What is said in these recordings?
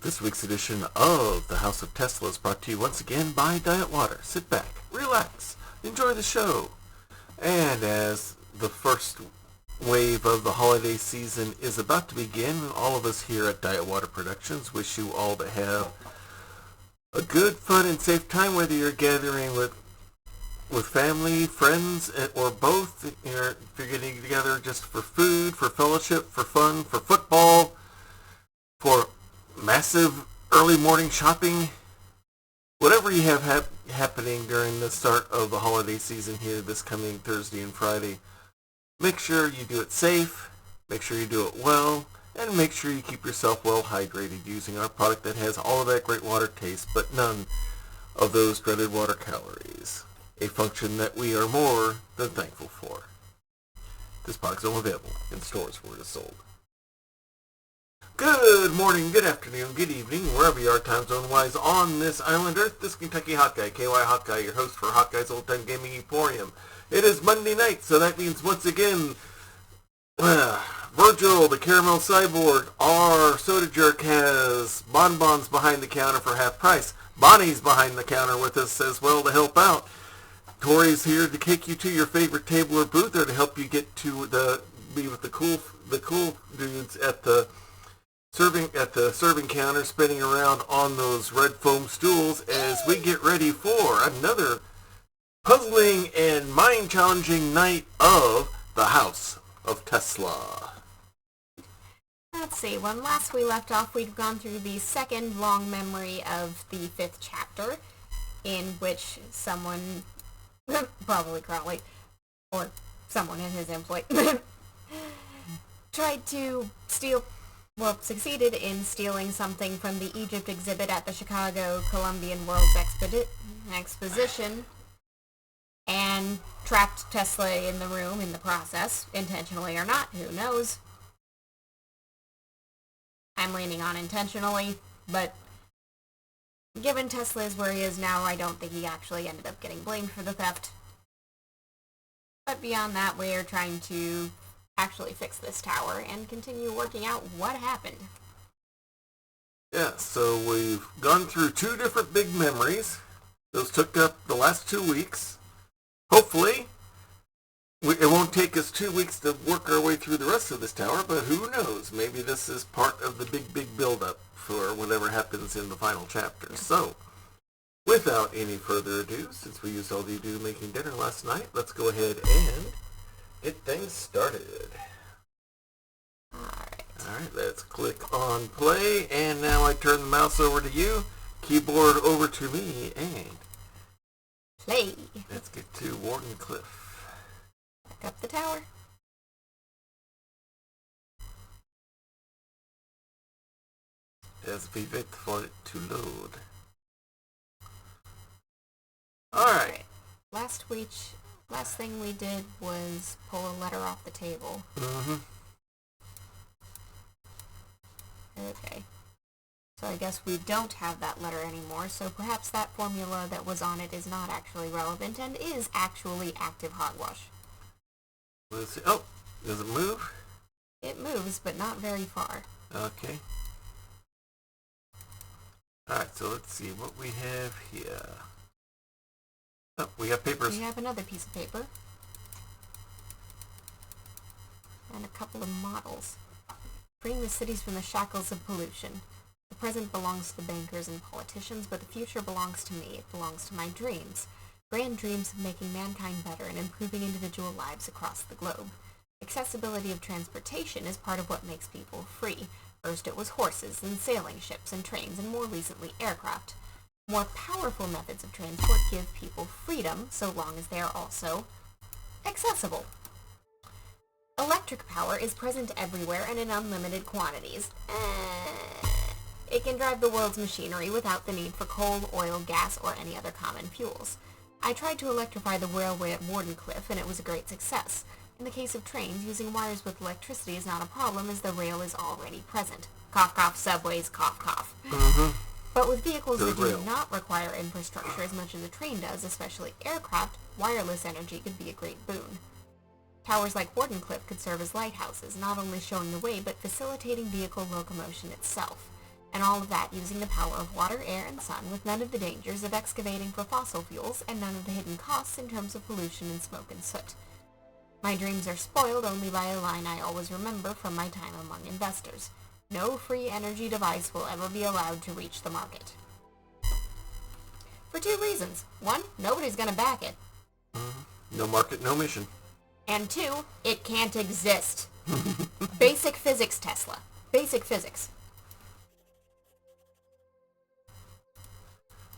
This week's edition of The House of Tesla is brought to you once again by Diet Water. Sit back, relax, enjoy the show. And as the first wave of the holiday season is about to begin, all of us here at Diet Water Productions wish you all to have a good, fun, and safe time, whether you're gathering with family, friends, or both. If you're getting together just for food, for fellowship, for fun, for football, for massive early morning shopping, whatever you have happening during the start of the holiday season here this coming Thursday and Friday, make sure you do it safe, make sure you do it well, and make sure you keep yourself well hydrated using our product that has all of that great water taste, but none of those dreaded water calories, a function that we are more than thankful for. This product is only available in stores where it is sold. Good morning, good afternoon, good evening, wherever you are time zone-wise on this island Earth. This is Kentucky Hot Guy, KY Hot Guy, your host for Hot Guy's Old Time Gaming Emporium. It is Monday night, so that means once again, Virgil, the Caramel Cyborg, our Soda Jerk, has bonbons behind the counter for half price. Bonnie's behind the counter with us as well to help out. Tori's here to take you to your favorite table or booth, or to help you get to be with the cool dudes at the serving counter, spinning around on those red foam stools as we get ready for another puzzling and mind-challenging night of the House of Tesla. Let's see, when last we left off, we'd gone through the second long memory of the 5th chapter, in which someone, probably Crowley, or someone in his employ, tried to succeeded in stealing something from the Egypt exhibit at the Chicago Columbian World's Exposition, and trapped Tesla in the room in the process, intentionally or not, who knows. I'm leaning on intentionally, but given Tesla is where he is now, I don't think he actually ended up getting blamed for the theft. But beyond that, we're trying to actually fix this tower and continue working out what happened. Yeah, so we've gone through 2 different big memories. Those took up the last 2 weeks. Hopefully, it won't take us 2 weeks to work our way through the rest of this tower, but who knows? Maybe this is part of the big build-up for whatever happens in the final chapter. So, without any further ado, since we used all the ado making dinner last night, let's go ahead and get things started. Alright, let's click on play, and now I turn the mouse over to you, keyboard over to me, and play. Let's get to Wardenclyffe. Back up the tower. As we wait for it to load. Alright. Last thing we did was pull a letter off the table. Mm-hmm. Okay. So I guess we don't have that letter anymore, so perhaps that formula that was on it is not actually relevant and is actually active hogwash. Let's see. Oh, does it move? It moves, but not very far. Okay. Alright, so let's see what we have here. Oh, we have papers. We have another piece of paper. And a couple of models. Freeing the cities from the shackles of pollution. The present belongs to the bankers and politicians, but the future belongs to me. It belongs to my dreams. Grand dreams of making mankind better and improving individual lives across the globe. Accessibility of transportation is part of what makes people free. First it was horses, then sailing ships and trains, and more recently aircraft. More powerful methods of transport give people freedom, so long as they are also accessible. Electric power is present everywhere and in unlimited quantities. It can drive the world's machinery without the need for coal, oil, gas, or any other common fuels. I tried to electrify the railway at Wardenclyffe, and it was a great success. In the case of trains, using wires with electricity is not a problem, as the rail is already present. Cough, cough, subways, cough, cough. Mm-hmm. But with vehicles that do not require infrastructure as much as a train does, especially aircraft, wireless energy could be a great boon. Towers like Wardenclyffe could serve as lighthouses, not only showing the way, but facilitating vehicle locomotion itself. And all of that using the power of water, air, and sun, with none of the dangers of excavating for fossil fuels, and none of the hidden costs in terms of pollution and smoke and soot. My dreams are spoiled only by a line I always remember from my time among investors. No free energy device will ever be allowed to reach the market. For two reasons. One, nobody's gonna back it. No market, no mission. And two, it can't exist. Basic physics, Tesla. Basic physics.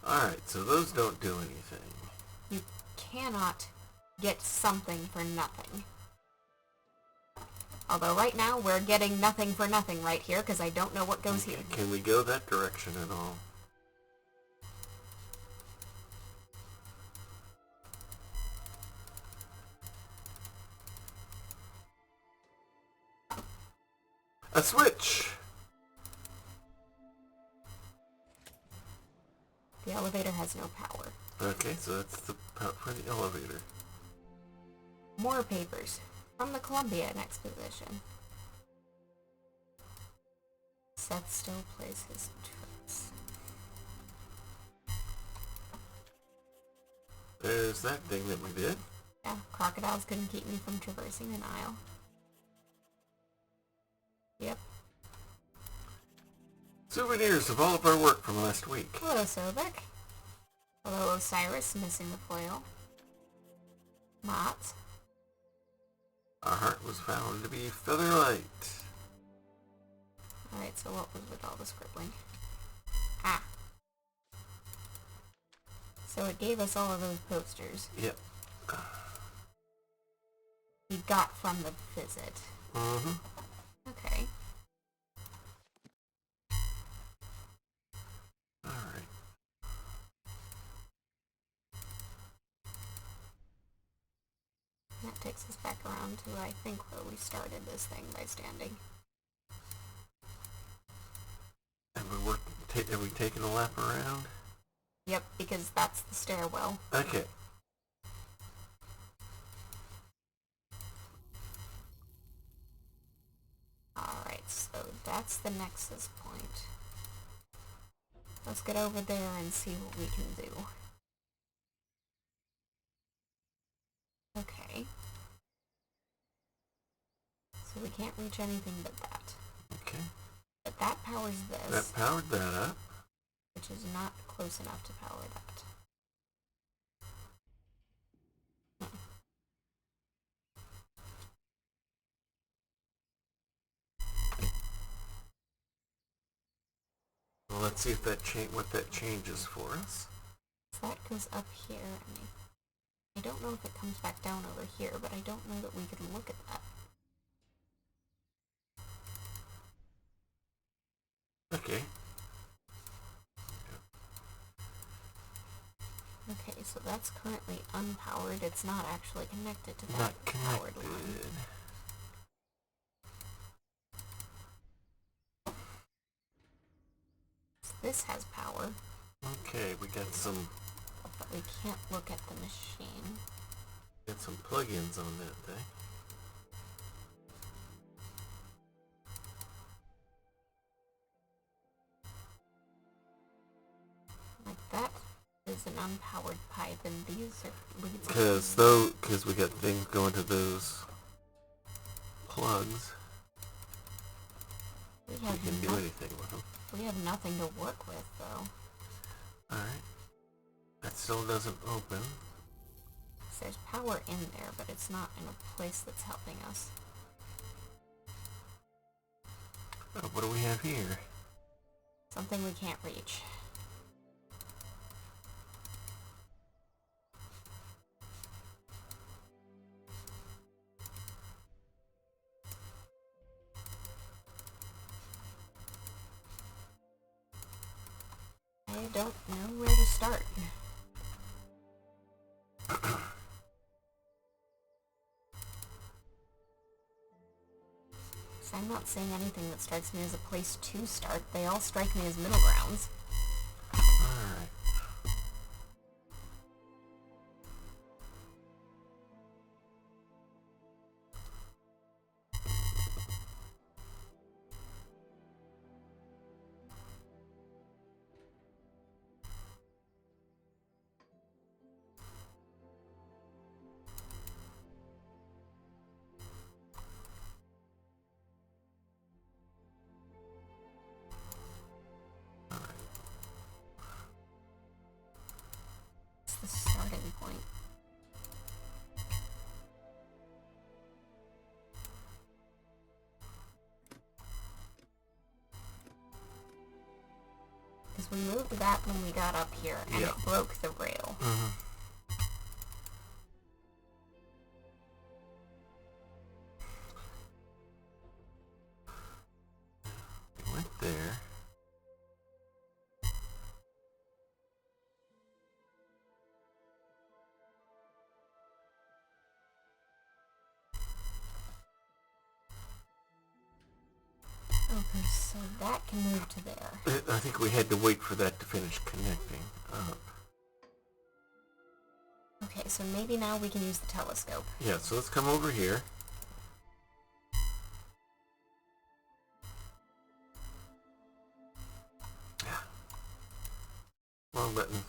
Alright, so those don't do anything. You cannot get something for nothing. Although right now we're getting nothing for nothing right here because I don't know what goes here. Can we go that direction at all? A switch! The elevator has no power. Okay, so that's the power for the elevator. More papers. From the Columbian Exposition. Seth still plays his tricks. There's that thing that we did. Yeah, crocodiles couldn't keep me from traversing an aisle. Yep. Souvenirs of all of our work from last week. Hello, Sobek. Hello, Osiris, missing the foil. Mott. Our heart was found to be featherlight. Alright, so what was with all the scribbling? Ah. So it gave us all of those posters. Yep. We got from the visit. Mm-hmm. Okay. Alright. That takes us back around to, I think, where we started this thing by standing. And have we taken a lap around? Yep, because that's the stairwell. Okay. Alright, so that's the nexus point. Let's get over there and see what we can do. Okay. So we can't reach anything but that. Okay. But that powers this. That powered that up. Which is not close enough to power that. Well, let's see if that what that changes for us. So that goes up here, and I don't know if it comes back down over here, but I don't know that we can look at that. Okay. Okay, so that's currently unpowered. It's not actually connected to that Not powered connected. line. So this has power, Okay, we got some but we can't look at the machine. plugins on that thing. Like that is an unpowered pipe, and these are leads. Because we got things going to those plugs. We We have, can do anything with them. we have nothing to work with, though. Alright. That still doesn't open. So there's power in there, but it's not in a place that's helping us. Oh, what do we have here? Something we can't reach. I don't know where to start. So I'm not seeing anything that strikes me as a place to start. They all strike me as middle grounds. Alright. Because we moved that when we got up here, and it broke the rail. We went there. Okay, so that can move to there. I think we had to wait for that to finish connecting up. Okay, so maybe now we can use the telescope. Yeah, so let's come over here. Wrong button.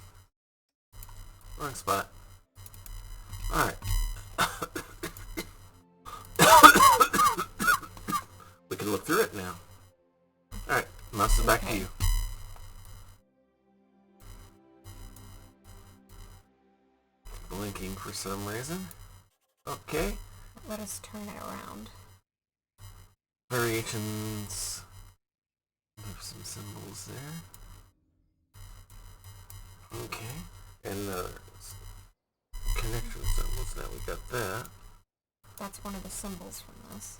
Wrong spot. Alright. We can look through it now. Alright, mouse is back to you. Blinking for some reason. Okay. Let us turn it around. Variations. There's some symbols there. Okay. And connection symbols. Now we got that. That's one of the symbols from this.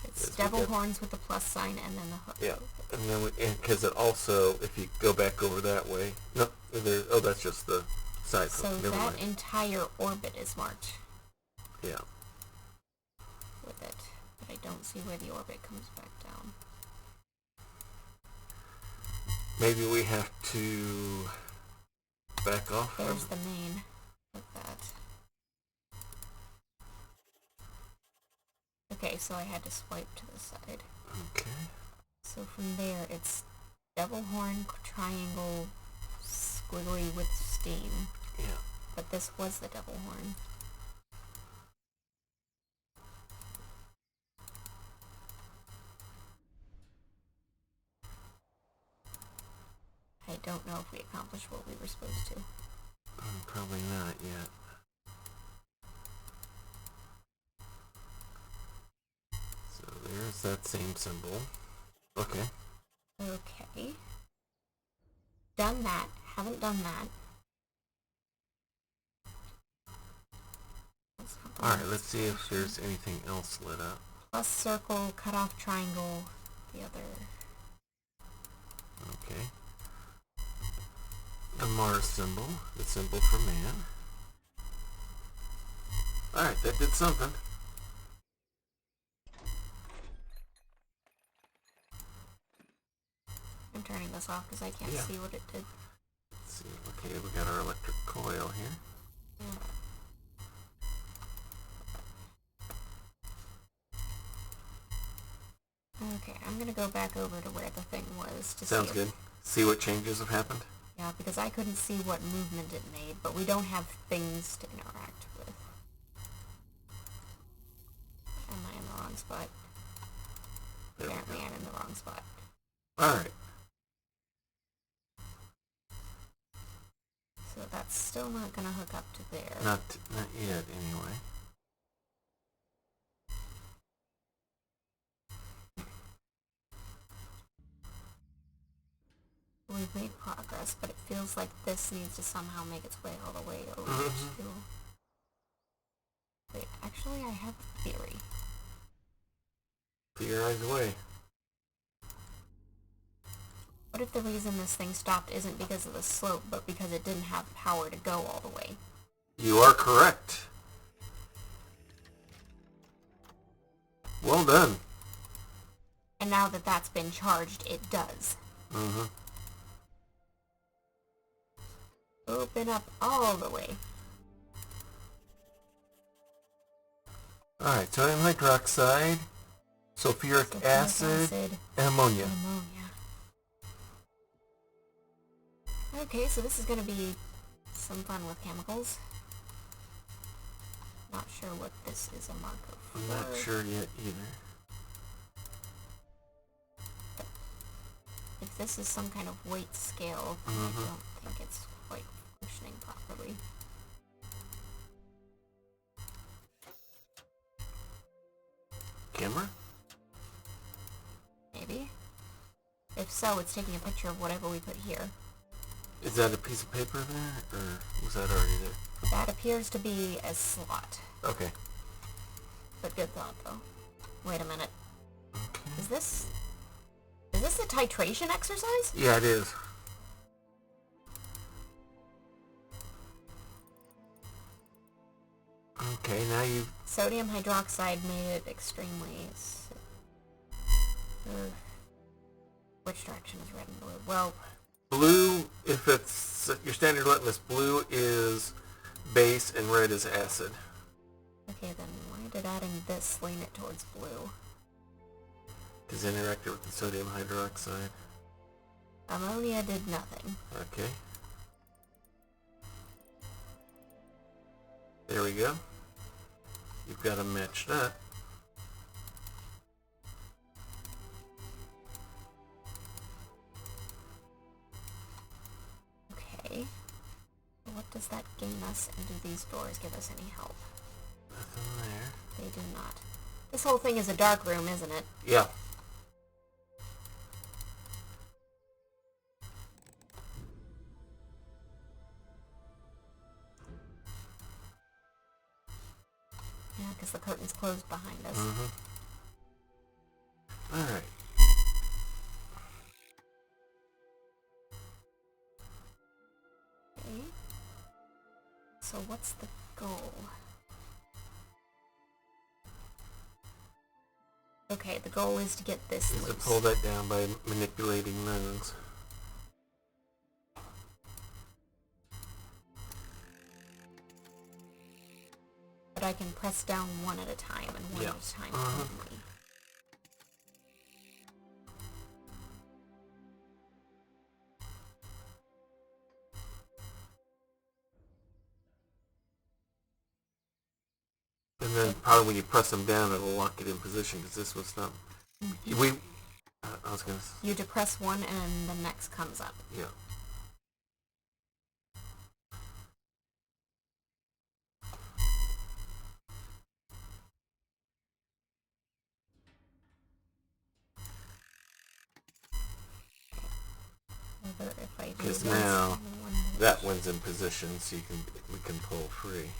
It's Yes, devil horns with the plus sign and then the hook. Yeah. And then because it also, if you go back over that way, no, oh, that's just the side. So Never that mind. entire orbit is marked. Yeah. With it, but I don't see where the orbit comes back down. Maybe we have to back off. There's the main of that. Okay, so I had to swipe to the side. Okay. So from there, it's devil horn, triangle, squiggly with steam. Yeah. But this was the devil horn. I don't know if we accomplished what we were supposed to. Probably not yet. So there's that same symbol. Okay. Okay. Done that. Haven't done that. Alright, let's see if there's anything else lit up. Plus circle, cut off triangle, the other. Okay. The Mars symbol, the symbol for man. Alright, that did something. I'm turning this off because I can't see what it did. Let's see, okay, we got our electric coil here. Okay, I'm gonna go back over to where the thing was to Sounds good. See what changes have happened? Yeah, because I couldn't see what movement it made, but we don't have things to interact with. Am I in the wrong spot? Apparently I'm in the wrong spot. Alright. So that's still not gonna hook up to there. Not yet, anyway. We've made progress, but it feels like this needs to somehow make its way all the way over to... Wait, actually I have a theory. Theorize away. What if the reason this thing stopped isn't because of the slope, but because it didn't have power to go all the way? You are correct. Well done. And now that that's been charged, it does. Open up all the way. Alright, sodium hydroxide, sulfuric acid, and ammonia. Okay, so this is going to be some fun with chemicals. Not sure what this is a marker for. I'm not sure yet either. If this is some kind of weight scale, then I don't think it's quite functioning properly. Camera? Maybe. If so, it's taking a picture of whatever we put here. Is that a piece of paper there, or was that already there? That appears to be a slot. Okay. But good thought, though. Wait a minute. Okay. Is this a titration exercise? Yeah, it is. Okay, now you... Sodium hydroxide made it extremely... which direction is red and blue? Well... Blue, if it's your standard litmus, blue is base and red is acid. Okay, then why did adding this lean it towards blue? Because it interacted with the sodium hydroxide. Ammonia did nothing. Okay. There we go. You've got to match that. Okay. What does that gain us, and do these doors give us any help? Nothing there. They do not. This whole thing is a dark room, isn't it? Yeah. Yeah, because the curtain's closed behind us. Mm-hmm. Alright. Okay. So what's the goal? Okay, the goal is to get this Is to loose. pull that down by manipulating those. But I can press down one at a time, and one at a time only. And then probably when you press them down, it'll lock it in position, because this was not... We... I was going to... You depress one, and the next comes up. Yeah. Whether if I do Because this, now, one that one's in position, so we can pull free.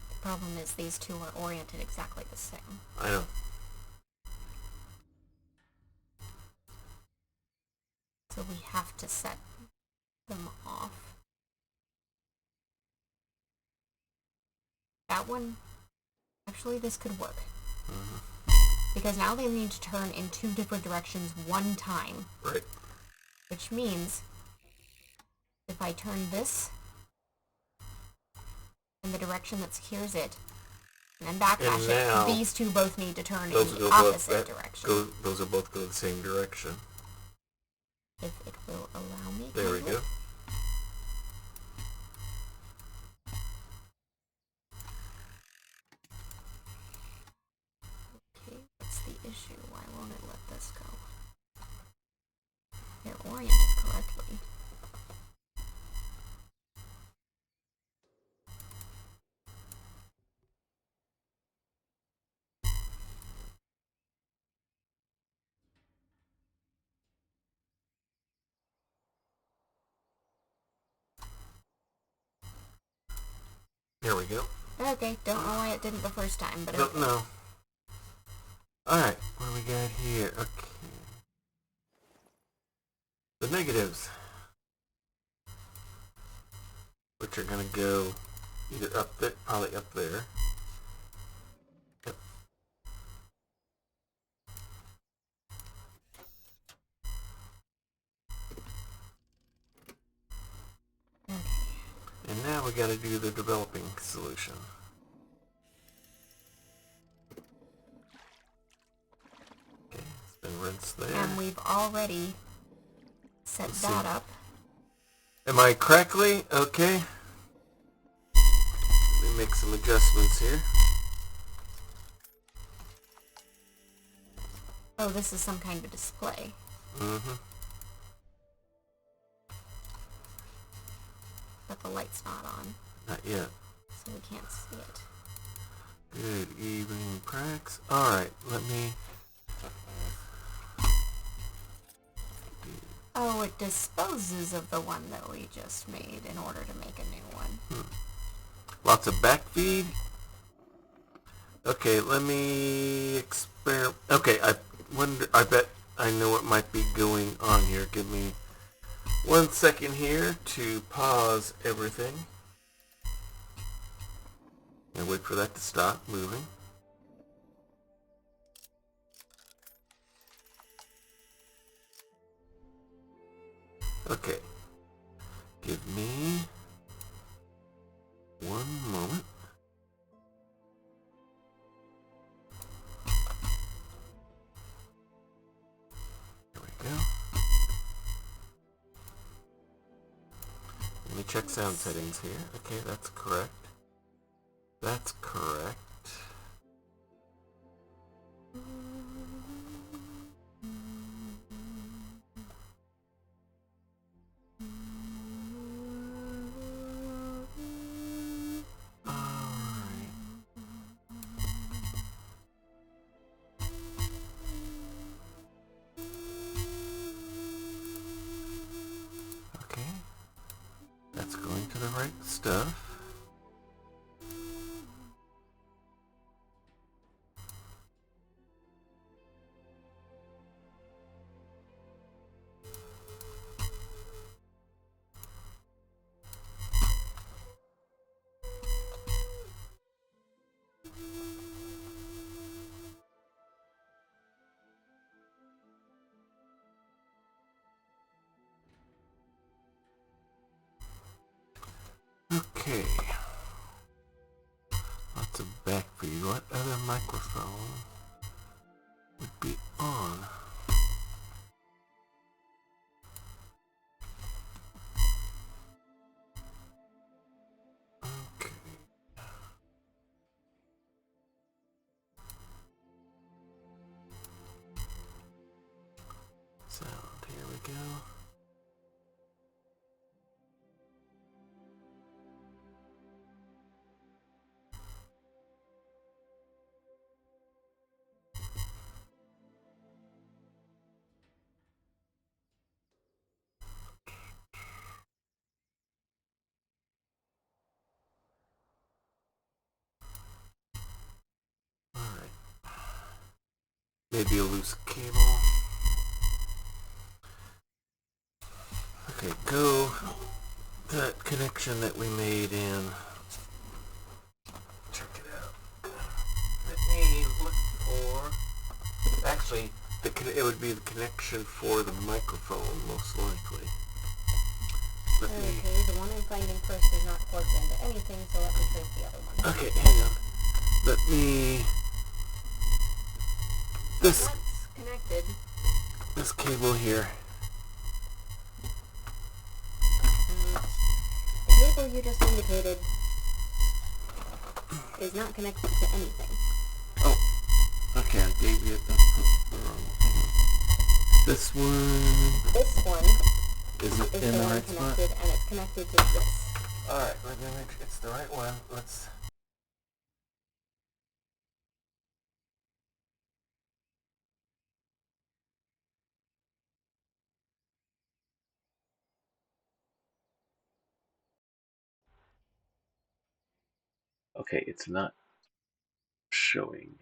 The problem is these two are oriented exactly the same. I know. So we have to set them off. That one, actually this could work. Because now they need to turn in two different directions one time. Right. Which means, if I turn this in the direction that secures it, and then backdash now, it, these two both need to turn in those the go opposite direction. Those will both go the same direction. If it will allow me. There we kindly. go. Okay, what's the issue? Why won't it let this go? They're oriented correctly. There we go. Okay, don't know why it didn't the first time, but Don't okay. know. Alright, what do we got here? Okay. The negatives. Which are going to go either up there, probably up there. Yep. Okay. And now we got to do the developing solution. Okay, it's been rinsed there. And we've already set Let's that see. up. Am I correctly? Okay. Let me make some adjustments here. Oh, this is some kind of display. Mm-hmm. But the light's not on, Not yet. so we can't see it. Good evening, Prax. Alright, let me do Oh, it disposes of the one that we just made in order to make a new one. Lots of backfeed. Okay, let me experiment. Okay, I bet I know what might be going on here. Give me 1 second here to pause everything. And wait for that to stop moving. Okay. Give me 1 moment. There we go. Let me check sound settings here. Okay, that's correct. That's correct. Okay, that's going to the right stuff. Okay. Lots of backfeed. What other microphone would be on? Okay. Sound. Here we go. Alright. Maybe a loose cable. Okay, go that connection that we made in. Check it out. Let me look for. Actually, it would be the connection for the microphone, most likely. Okay, the one I'm finding first is not plugged into anything, so let me trace the other one. Okay, hang on. Let me. This. That's connected. This cable here. The cable you just indicated is not connected to anything. Oh, okay, I gave you the wrong one. This one. This one Is it is in the the one right spot? connected, and it's connected to this. Alright, let me make sure it's the right one. Let's. Okay, it's not showing.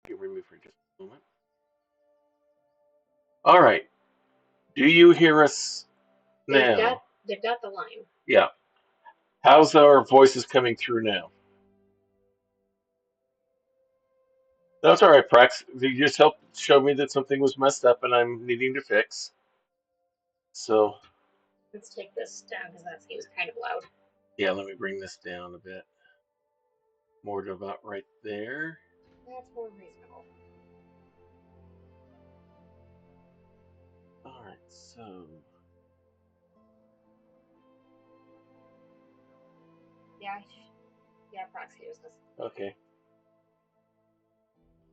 You remove for just a moment. All right. Do you hear us now? They've got the line. Yeah. How's our voices coming through now? That's all right, Prax. You just helped show me that something was messed up and I'm needing to fix. So, Let's take this down because that seems kind of loud. yeah, let me bring this down a bit. More to about right there. That's more reasonable. All right, so Yeah, Proxy was this. okay,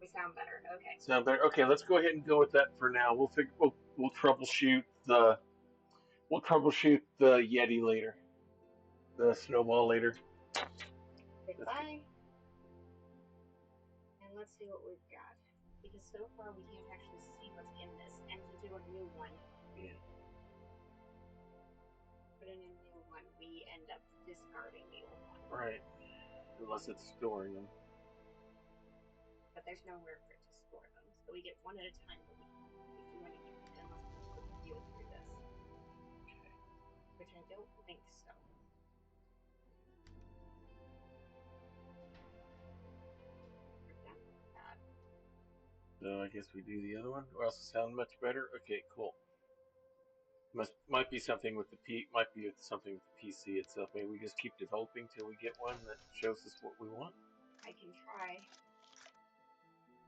We sound better. Okay. sound better. Okay, let's go ahead and go with that for now. We'll troubleshoot the Yeti later, the snowball later. Goodbye. And let's see what we've got. Because so far we can't actually see what's in this. And to do a new one, Yeah. put in a new one, we end up discarding the old one. Right. Unless it's storing them. But there's nowhere for it to store them. So we get one at a time, but we can't really do anything unless we put the view through this. Okay. Which I don't think so. So I guess we do the other one, or else it sound much better. Okay, cool. Might be something with might be something with the PC itself. Maybe we just keep developing till we get one that shows us what we want. I can try.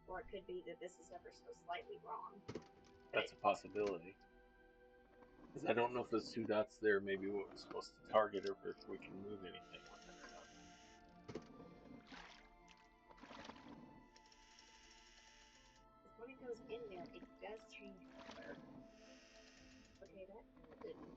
Or it could be that this is ever so slightly wrong. That's a possibility. Because I don't know if those two dots there maybe what we're supposed to target or if we can move anything with it or not. Because when it goes in there, it does change color. Okay, that didn't.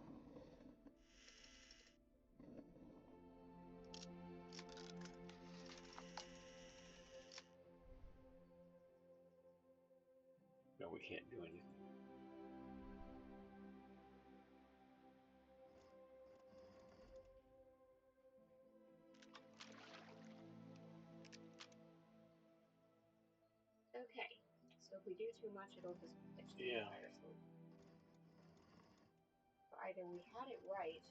No, we can't do anything. Okay, so if we do too much, it'll just pitch the entire sleeve. So either we had it right,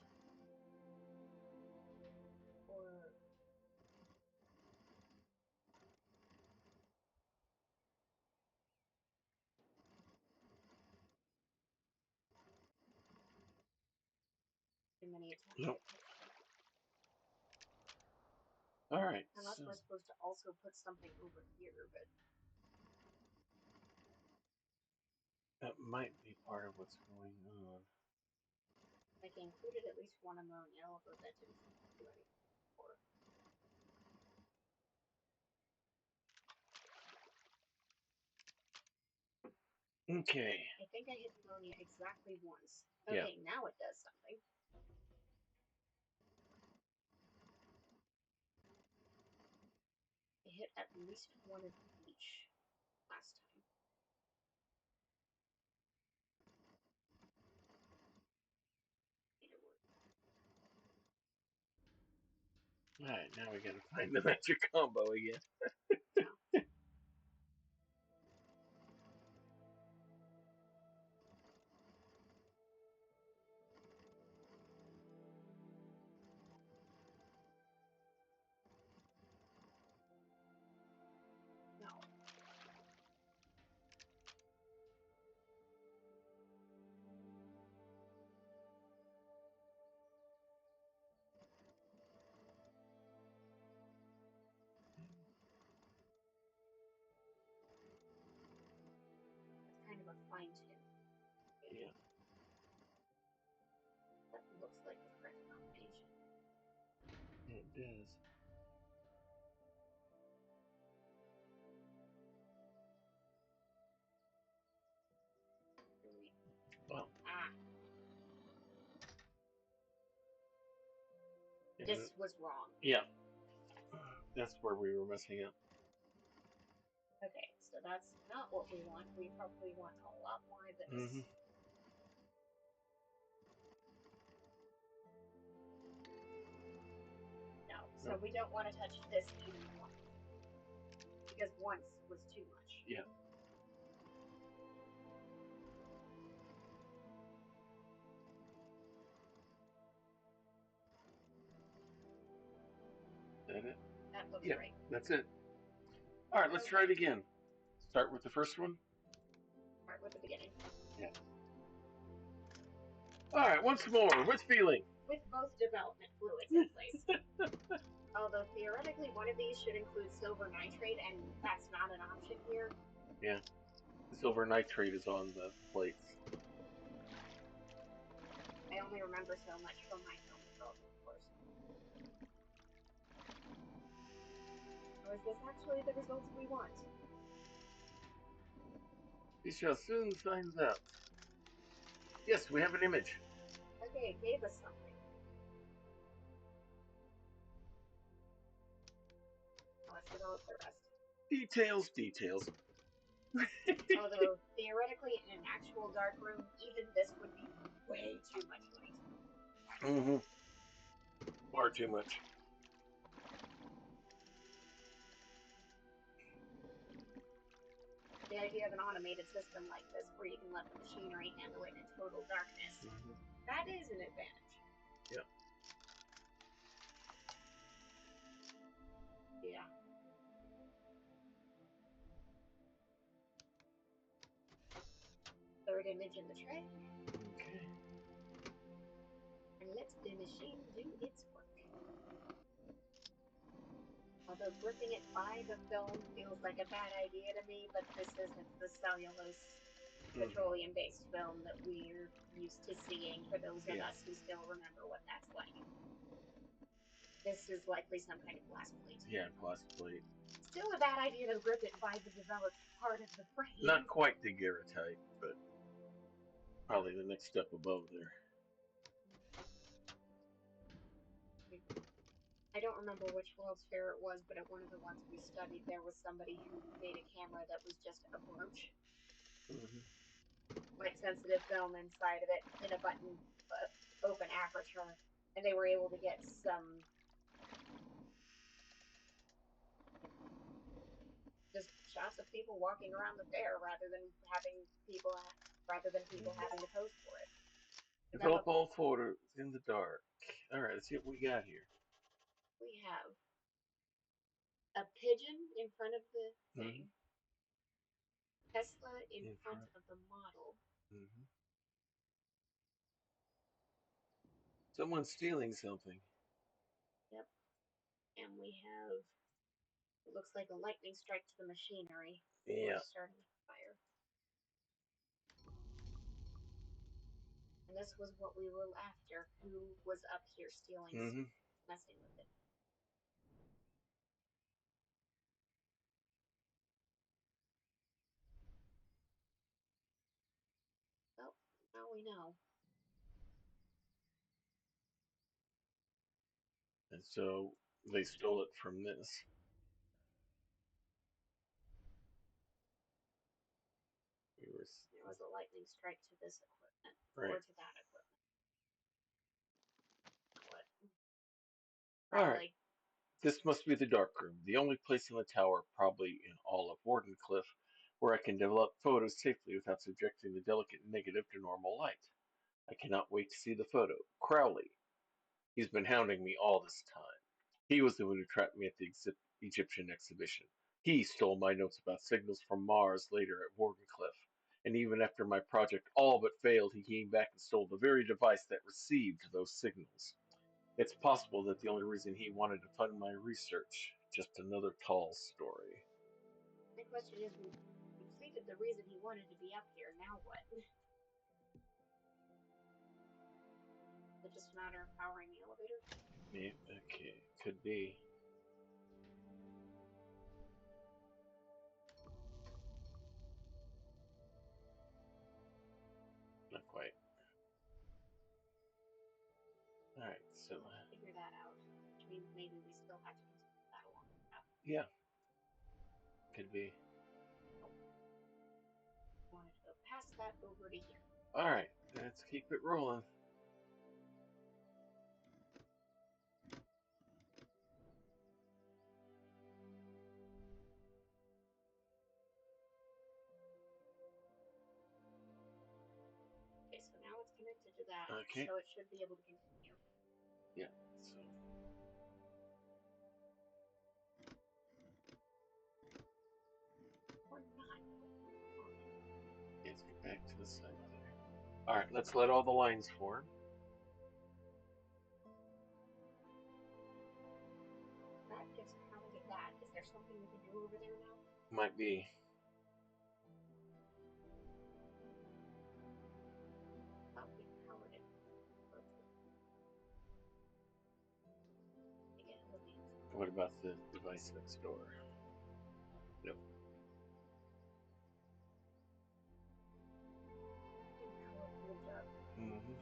or too many attempts. Nope. All right. Unless we're supposed to also put something over here, but that might be part of what's going on. like I included at least one ammonia, although that didn't do anything before. Okay. I think I hit ammonia exactly once. Okay, yeah. Now it does something. I hit at least one of each last time. Alright, now we gotta find the magic combo again. Yeah. No. It's kind of a fine tune. Yeah. That looks like the correct combination. It does. Well. This was wrong. Yeah. That's where we were messing up. Okay, so that's not what we want. We probably want a lot more of this. Mm-hmm. No, so we don't want to touch this even once. Because once was too much. Yeah. Is that it? That looks yeah, right. That's it. All right, let's try it again. Start with the first one? Start with the beginning. Yeah. Alright, once more, with feeling. With both development fluids in place. Although theoretically one of these should include silver nitrate, and that's not an option here. Yeah. The silver nitrate is on the plates. I only remember so much from my film development course. So is this actually the results we want? We shall soon find out. Yes, we have an image. Okay, it gave us something. Let's develop the rest. Details, details. Although, theoretically, in an actual dark room, even this would be way too much light. Mm-hmm. Far too much. The idea of an automated system like this, where you can let the machinery handle it in total darkness, that is an advantage. Yeah. Yeah. Third image in the tray. Okay. And let the machine do its work. Although gripping it by the film feels like a bad idea to me, but this isn't the cellulose petroleum-based film that we're used to seeing for those of us who still remember what that's like. This is likely some kind of glass plate. Yeah, glass plate. Still a bad idea to grip it by the developed part of the frame. Not quite daguerreotype, but probably the next step above there. I don't remember which World's Fair it was, but at one of the ones we studied, there was somebody who made a camera that was just a brooch. Light sensitive film inside of it in a button open aperture, and they were able to get some just shots of people walking around the fair rather than people having to pose for it. Develop all photos in the dark. All right, let's see what we got here. We have a pigeon in front of the thing, Tesla in front of the model. Someone's stealing something. Yep. And we have, it looks like a lightning strike to the machinery before starting the fire. And this was what we were after. Who was up here stealing, messing with it? Well, now we know. And so they stole it from this. There was a lightning strike to this equipment, or to that equipment. What? All right. This must be the dark room, the only place in the tower, probably in all of Wardenclyffe, where I can develop photos safely without subjecting the delicate negative to normal light. I cannot wait to see the photo. Crowley. He's been hounding me all this time. He was the one who trapped me at the Egyptian exhibition. He stole my notes about signals from Mars later at Wardenclyffe. And even after my project all but failed, he came back and stole the very device that received those signals. It's possible that the only reason he wanted to fund my research, just another tall story. My question is, we completed the reason he wanted to be up here, now what? Is it just a matter of powering the elevator? Yeah, okay, could be. Not quite. Alright, so... figure that out, which means maybe we still have to continue that along the path. Yeah. Could be. I wanted to go past that over to here. Alright, let's keep it rolling. Okay, so now it's connected to that, okay. So it should be able to continue. Yeah, so... Or not. this side there. Alright, let's let all the lines form. That gives how to get that. Is there something we can do over there now? Might be. We powered it. Again, what about the device next door? Nope. Mm-hmm.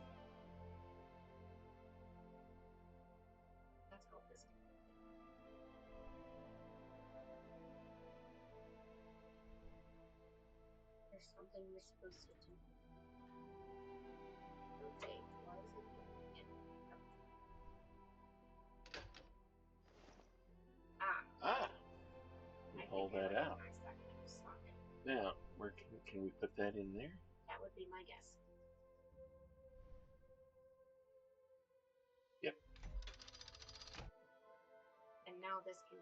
That's how this can work. There's something we're supposed to do. Okay, why is it doing it? Ah! You pull that out. That socket. Now, where can we put that in there? That would be my guess. Yep. And now this can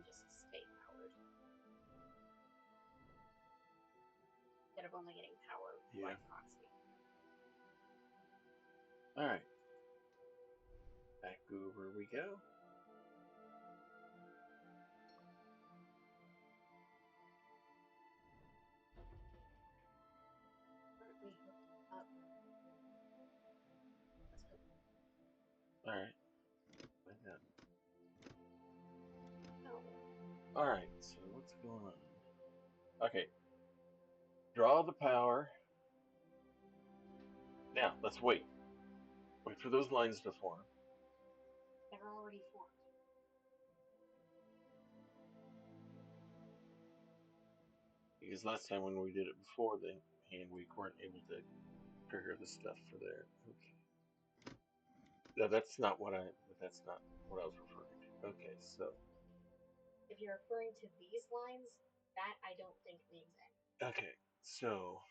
just stay powered. Instead of only getting power by proxy. Alright. Back over we go. We hooked up. Alright. No. Alright, so what's going on? Okay. Draw the power. Now, let's wait. Wait for those lines to form. They're already formed. Because last time when we did it before the hand week, weren't able to trigger the stuff for there. Okay. No, that's not what I was referring to. Okay, so. If you're referring to these lines, that I don't think means anything. Okay, so.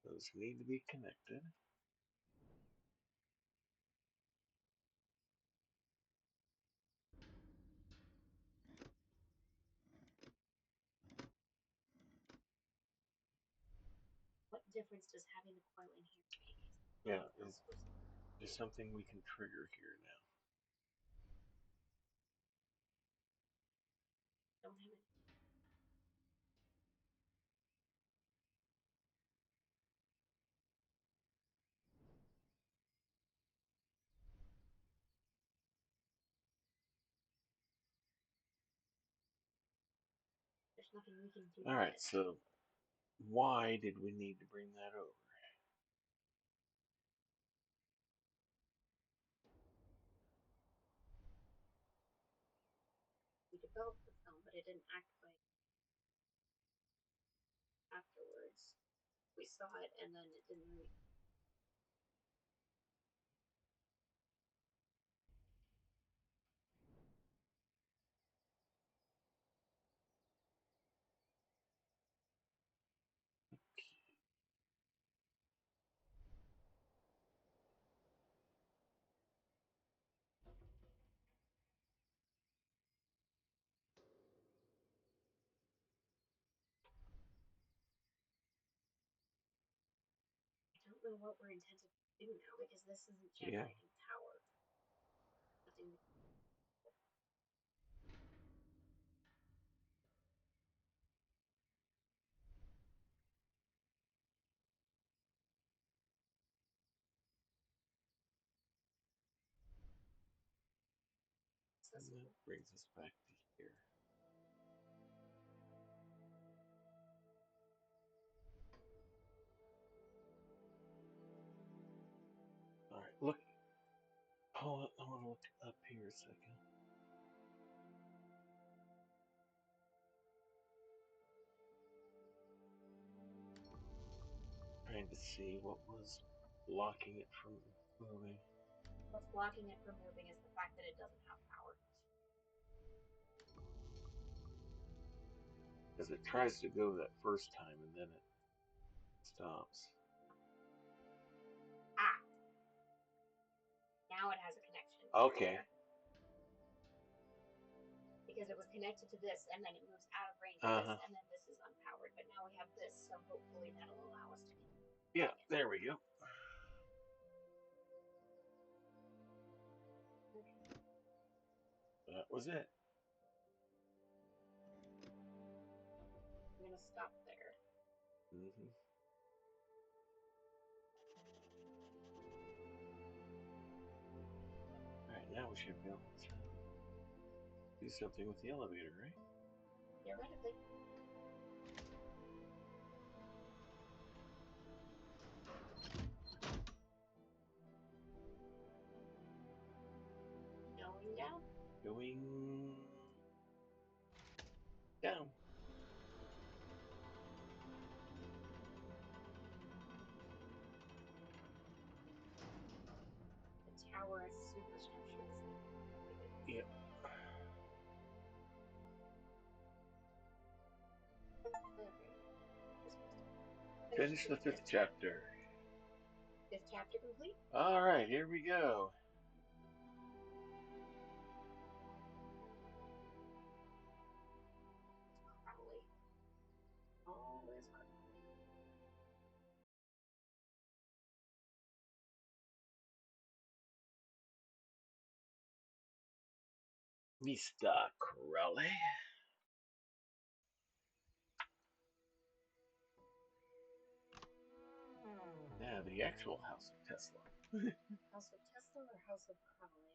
Those need to be connected. What difference does having the coil in here make? Yeah, there's something we can trigger here now. Don't have it. There's nothing we can do. Alright, so why did we need to bring that over? We developed the film, but it didn't activate afterwards. We saw it and then it didn't really. I don't know what we're intended to do now because this isn't generating power. Nothing. And that brings us back to here. Alright, look. Hold on, I want to look up here a second. Trying to see what was blocking it from moving. What's blocking it from moving is the fact that it doesn't have power. Because it tries to go that first time and then it stops. Now it has a connection. Okay. because it was connected to this, and then it moves out of range of this, and then this is unpowered. But now we have this, so hopefully that'll allow us to. Yeah, there we go. Okay. That was it. I'm gonna stop there. Mm-hmm. Alright, now we should be able to do something with the elevator, right? Theoretically. Going down? Going down. The tower is superstructures. Yep. Okay. Finish the 5th chapter. 5th chapter complete? Alright, here we go. Crowley. All is hard. Mr. Crowley. Now, the actual House of Tesla. House of Tesla or House of Crowley?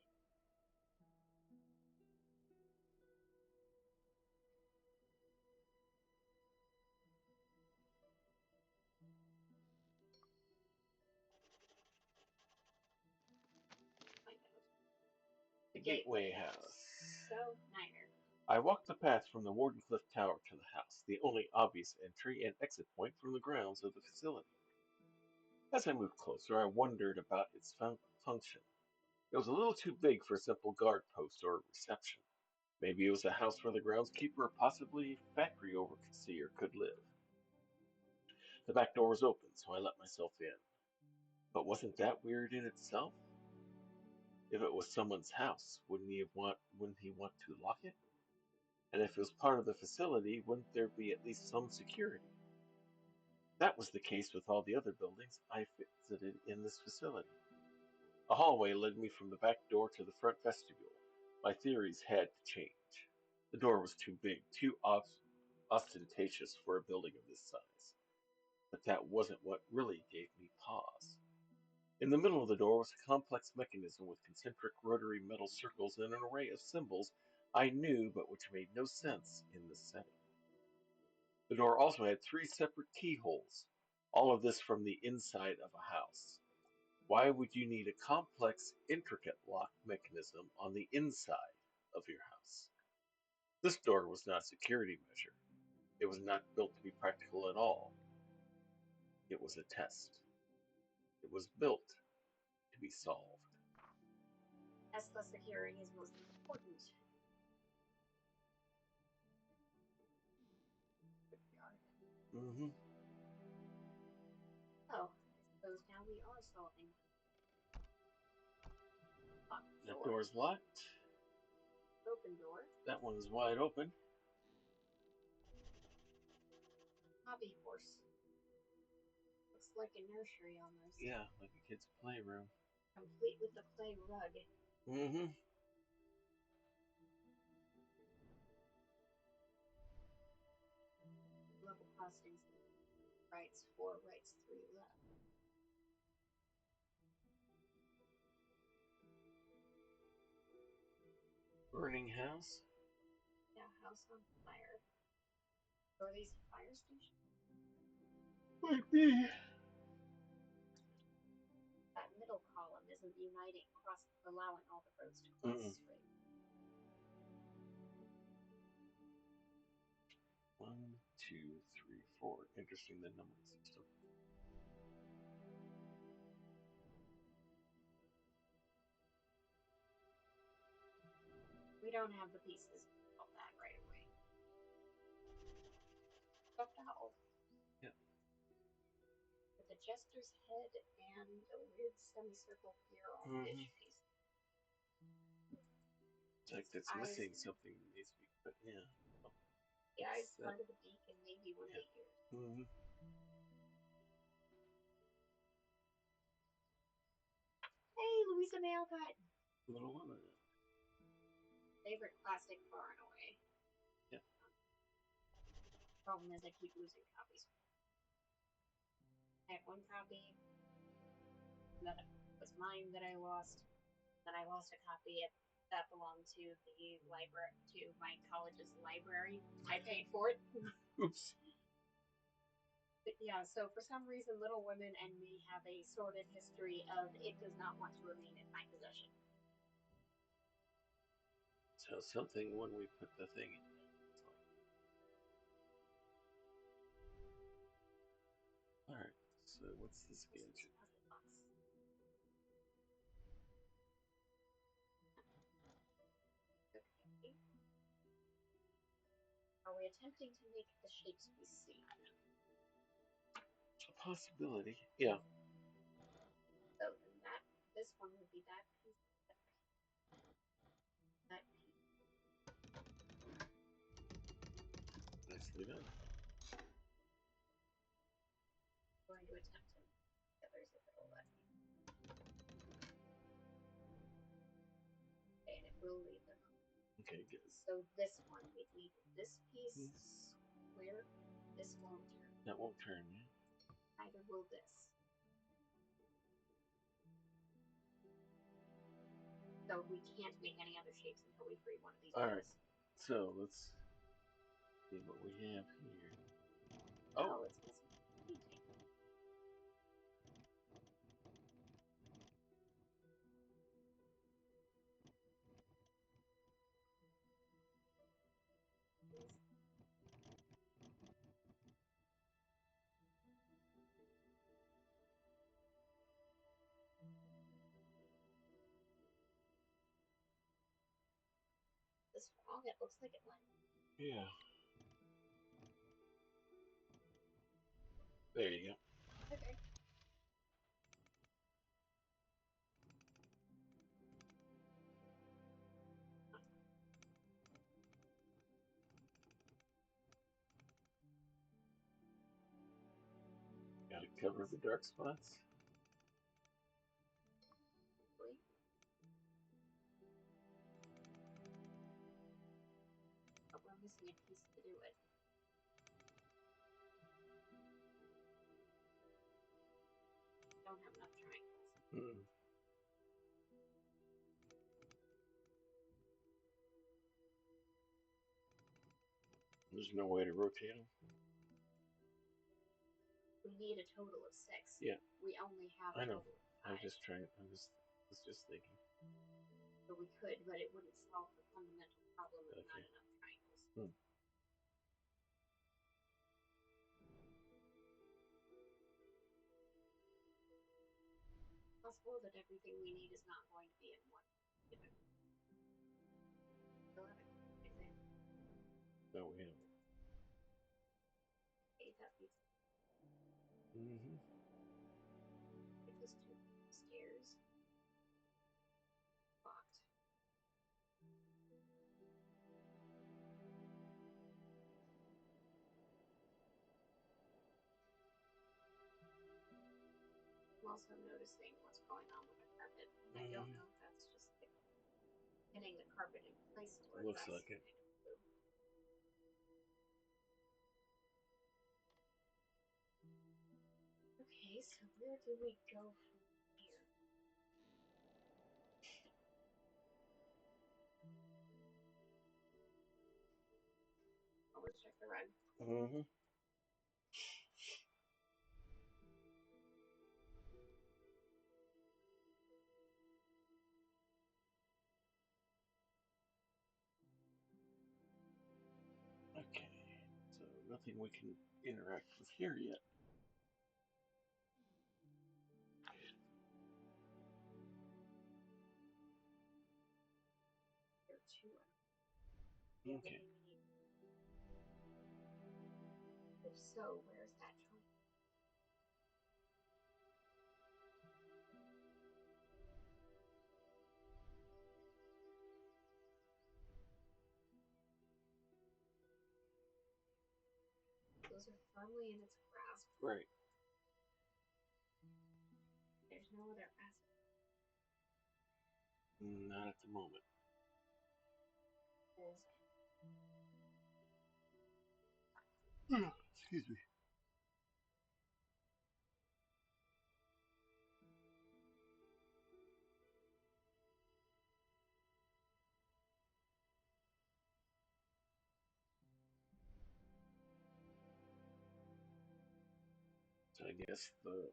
Find out. The Gateway House. So, Niner. I walked the path from the Wardenclyffe Tower to the house, the only obvious entry and exit point from the grounds of the facility. As I moved closer, I wondered about its function. It was a little too big for a simple guard post or reception. Maybe it was a house where the groundskeeper or possibly factory overseer could live. The back door was open, so I let myself in. But wasn't that weird in itself? If it was someone's house, wouldn't he want to lock it? And if it was part of the facility, wouldn't there be at least some security? That was the case with all the other buildings I visited in this facility. A hallway led me from the back door to the front vestibule. My theories had to change. The door was too big, too ostentatious for a building of this size. But that wasn't what really gave me pause. In the middle of the door was a complex mechanism with concentric rotary metal circles and an array of symbols I knew but which made no sense in this setting. The door also had 3 separate keyholes, all of this from the inside of a house. Why would you need a complex, intricate lock mechanism on the inside of your house? This door was not a security measure. It was not built to be practical at all. It was a test. It was built to be solved. Tesla security is most important. Mm-hmm. Oh, I suppose now we are solving. That door's locked. Open door. That one is wide open. Hobby horse. Looks like a nursery almost. Yeah, like a kid's playroom. Complete with a play rug. Mm-hmm. Level crossings. Rights 4, rights 3 left. Burning house? Yeah, house on fire. Are these fire stations? Might be. That middle column isn't uniting, allowing all the roads to cross straight. 1, 2, 3, 4. Interesting, the numbering system. We don't have the pieces of that right away. Stuffed owl. Yep. With a jester's head and a weird semicircle here on fish piece. like that's missing something that needs to be put in. Oh, the eyes, part of the beak, and maybe one of the ears. Mm-hmm. Hey, Louisa Mailcut! Little woman. Favorite plastic far and away. Yeah. Problem is I keep losing copies. I have one copy that was mine that I lost. Then I lost a copy that belonged to the library, to my college's library. I paid for it. Oops. But yeah, so for some reason, Little Women and me have a sordid history of it does not want to remain in my possession. So something when we put the thing in. All right. So what's this gadget? Okay. Are we attempting to make the shapes we see? It's a possibility. Yeah. So then this one would be that piece, that piece. Nicely done. I'm going to attempt to make the others if it'll let me. Okay, and it will leave them. Okay, good. So this one, we leave this piece square. This won't turn. That won't turn, yeah? Neither will this. So we can't make any other shapes until we free one of these. All right. So let's see what we have here. Oh, it's missing painting. This wrong? It looks like it went. Yeah. There you go. Okay. Got to cover the dark spots. Hopefully. But we're missing a piece to do it. Don't have enough triangles. There's no way to rotate them. We need a total of 6. Yeah. We only have I a know. total of 5. I'm just trying. I was just thinking. So we could, but it wouldn't solve the fundamental problem of not enough triangles. It's possible that everything we need is not going to be in one given. Still have an example. No, we haven't. Okay, that piece. Mm-hmm. Take this to the stairs. Locked. I'm also noticing what's going on with the carpet. I don't know if that's just getting the carpet in place or Looks like it. Okay, so where do we go from here? Always check the rug. Mm-hmm. Okay, so nothing we can interact with here yet. There are 2. Okay. If so, where's that triangle? Those are firmly in its grasp. Right. There's no other aspect. Not at the moment. Excuse me. So I guess the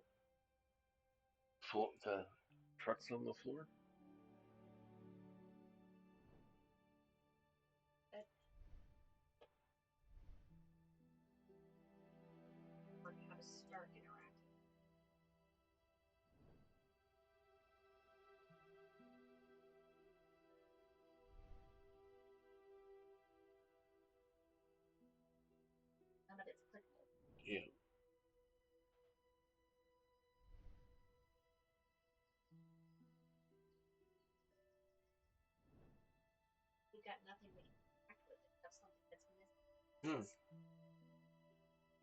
truck's on the floor. Or how to start interacting. None of it's clickable. Yeah. We've got nothing we can interact with except something that's missing.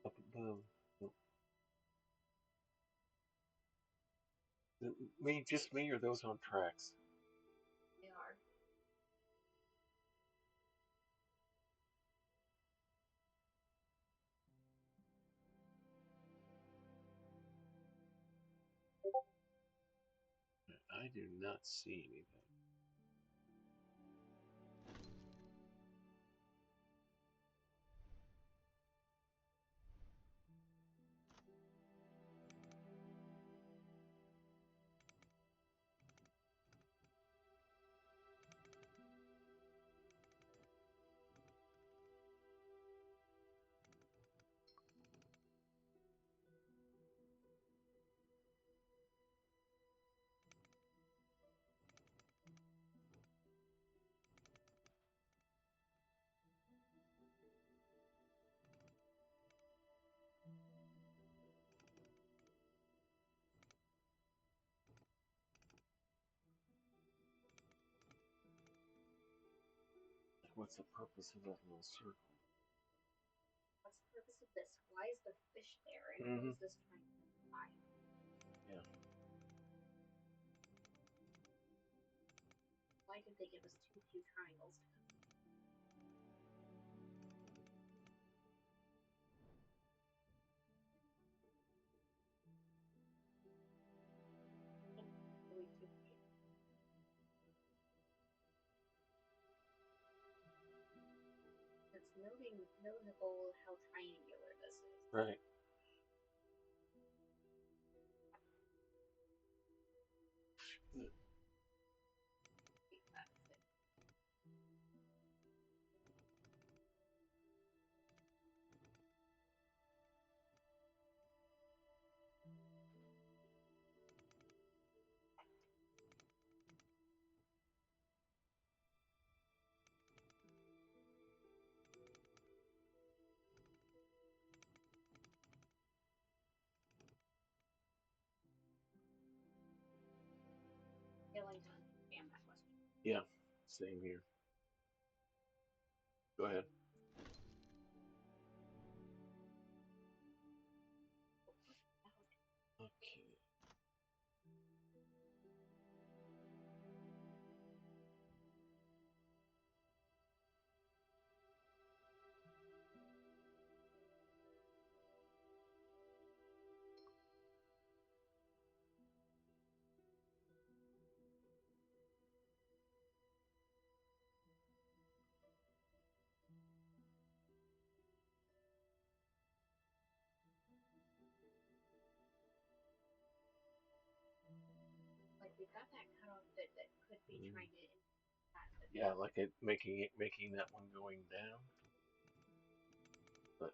Up above. Just me, or those on tracks? They are. I do not see anything. What's the purpose of that little circle? What's the purpose of this? Why is the fish there? And what is this trying to imply? Yeah. Why did they give us too few triangles? Really too few. It's notable how triangular this is. Right. That's it. Failing to understand that question. Yeah. Same here. Go ahead. Okay. Like we've got that cutoff that could be trying to Yeah, like making that one going down. But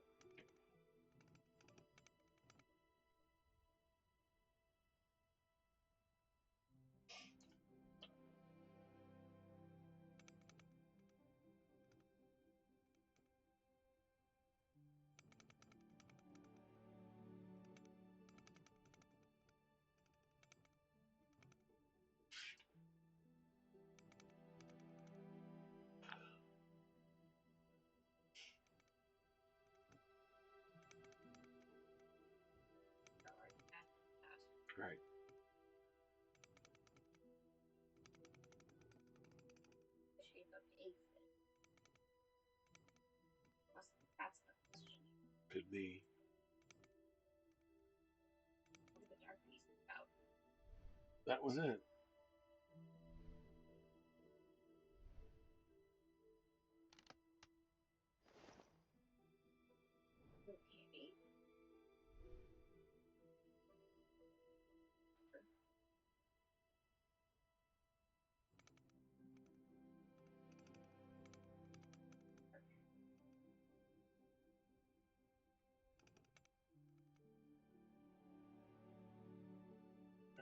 Right. The shape of a fish. That's the question. Could be. What are the dark pieces about? That was it. Okay.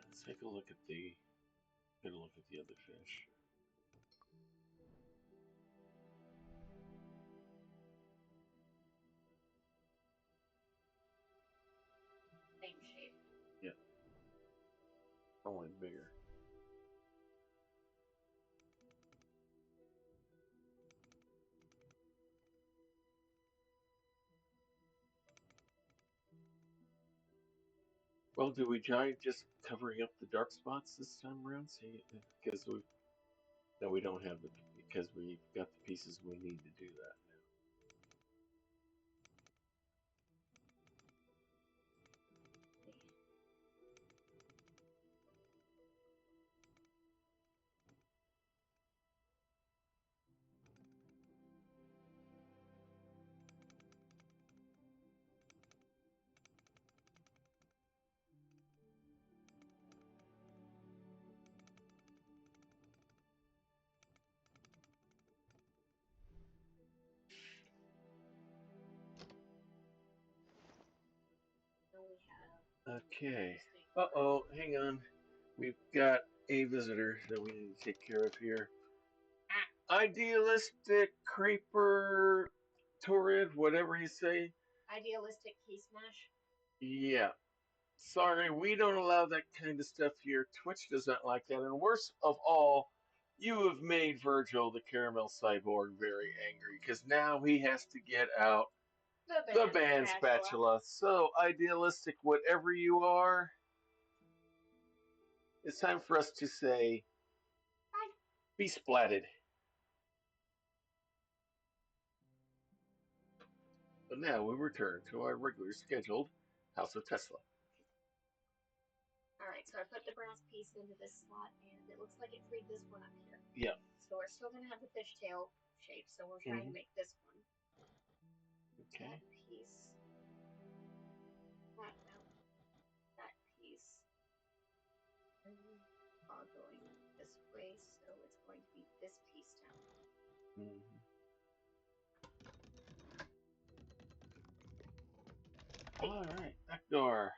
Let's take a look at the. Get a look at the other fish. Same shape. Yeah. Only bigger. Well, do we try just covering up the dark spots this time around? See, because we no, we don't have the because we've got the pieces we need to do that now. Now we have. Okay. Uh-oh, hang on. We've got a visitor that we need to take care of here. Idealistic creeper torrid, whatever you say. Idealistic key smash. Yeah. Sorry, we don't allow that kind of stuff here. Twitch does not like that. And worst of all, you have made Virgil the caramel cyborg very angry because now he has to get out the band spatula. So, idealistic, whatever you are, it's time for us to say, Bye. be splatted. But now we return to our regular scheduled House of Tesla. Alright, so I put the brass piece into this slot, and it looks like it freed this one up here. Yeah. So we're still going to have the fishtail shape, so we're trying to make this one. Okay. That piece. That down. That piece. All going this way, so it's going to be this piece down. Mm-hmm. All right, back door.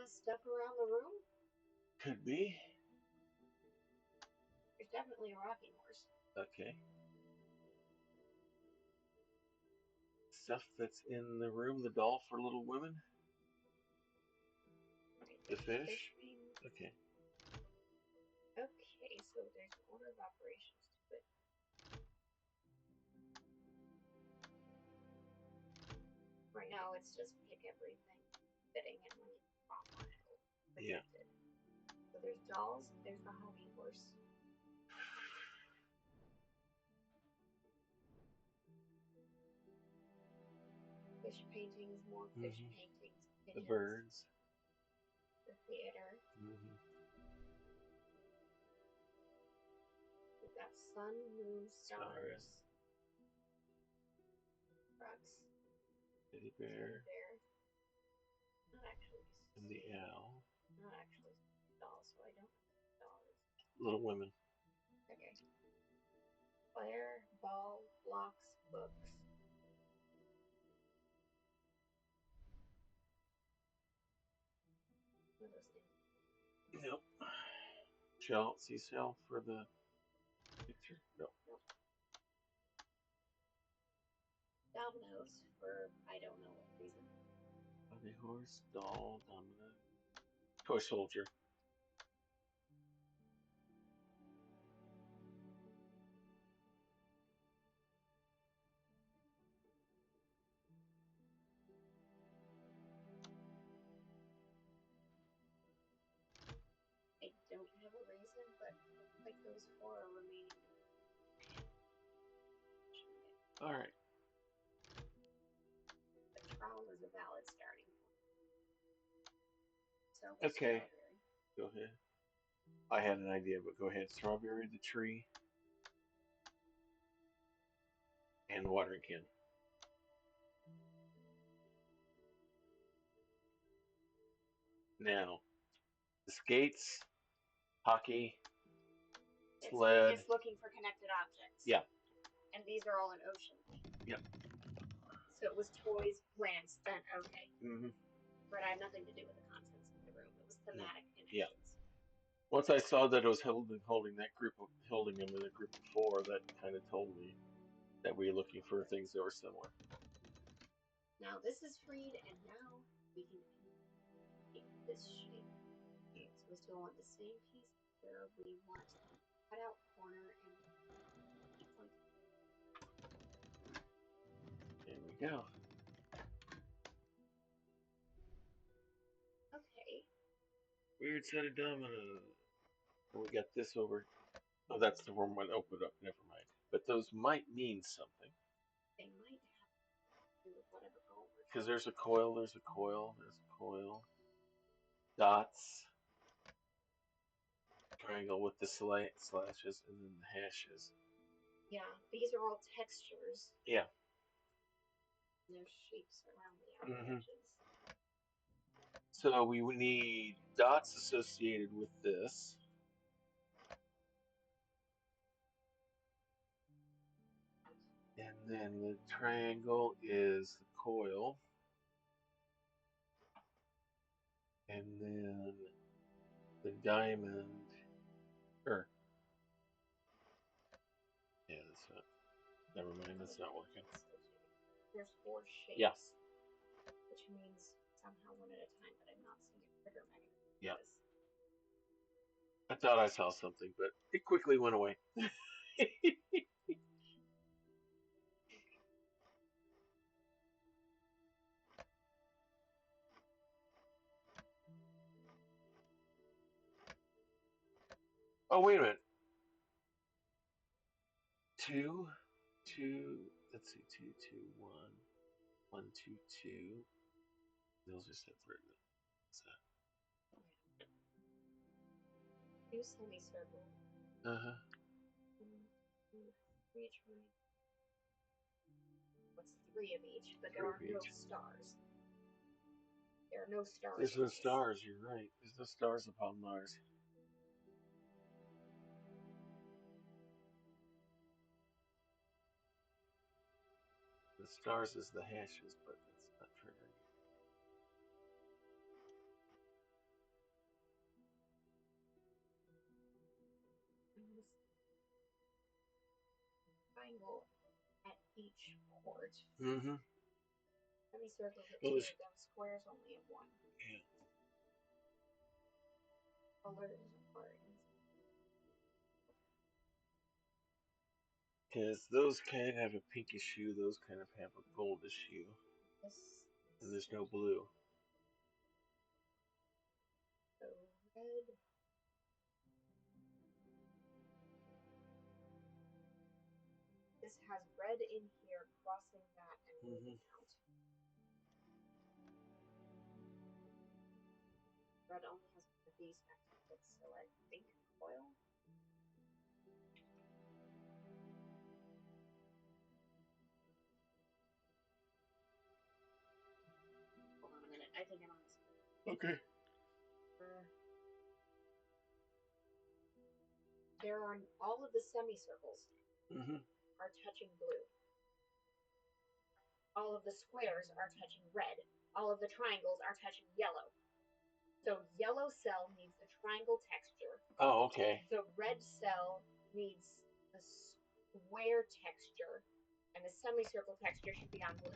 Stuff around the room? Could be. There's definitely a rocking horse. Okay. Stuff that's in the room, the doll for Little Women. Right, The fish. wings. Okay. Okay, so there's an order of operations to it. Right now it's just pick everything fitting, and when you pop on it, it'll protect it. So there's dolls, there's the hobby horse. Fish paintings, more fish paintings. Pigeons, The birds. the theater. We've got sun, moon, stars. Trucks. Teddy bear. Not actually. And the owl. Not actually dolls, so I don't know dolls. Little Women. Okay. Fire, ball, blocks, books. What are those things? Nope. Shell, seashell for the picture? No. Nope. Dominoes for I don't know what reason. Hobby horse, doll, domino. Toy soldier. isn't, but like those 4 are remaining. Alright. The trowel is a valid starting point. So Okay. strawberry. Go ahead. I had an idea, but go ahead. Strawberry, the tree, and watering can. Now, the skates, hockey, sled. It's looking for connected objects. Yeah. And these are all in ocean. Yep. So it was toys, plants, then okay. Mm-hmm. But I have nothing to do with the contents of the room. It was thematic connections. Once I saw that it was holding them in a group of 4, that kind of told me that we were looking for things that were similar. Now this is freed, and now we can make this shape. Yeah. So we still want the same piece here. We want cut out corner and point. There we go. Okay. Weird set of dominoes. And we got this over. Oh, that's the wrong one. Open up. Never mind. But those might mean something. They might have to do with whatever goal we're Because there's a coil, there's a coil, there's a coil. Dots. Triangle with the slashes and then the hashes. Yeah, these are all textures. Yeah. There's shapes around the outer edges. So we would need dots associated with this. And then the triangle is the coil. And then the diamond. Yeah, that's not. Never mind, that's not working. There's 4 shapes. Yeah. Which means somehow one at a time, but I'm not seeing a trigger mechanism. Yeah. I thought I saw something, but it quickly went away. Oh, wait a minute. 2, 2, let's see, 2, 2, 1, 1, 2, 2. Those are separate. What's that? 2 semicircles. Uh-huh. 1, 2, 3 triangles. What's 3 of each? But there are no stars. There are no stars. There's no stars, you're right. There's no stars upon Mars. The stars is the hashes, but that's not triggering. Triangle at each port. Mm-hmm. Semicircles at 2 of them, squares only at 1. Yeah. Colors are Because those kind of have a pinkish hue, those kind of have a goldish hue. And there's no blue. So red. This has red in here, crossing that and moving out. Red only has one of these next to it, so I think coil. Hold on a minute, I think I'm on this. Okay. There are all of the semicircles are touching blue. All of the squares are touching red. All of the triangles are touching yellow. So yellow cell needs the triangle texture. Oh, okay. The red cell needs the square texture, and the semicircle texture should be on blue.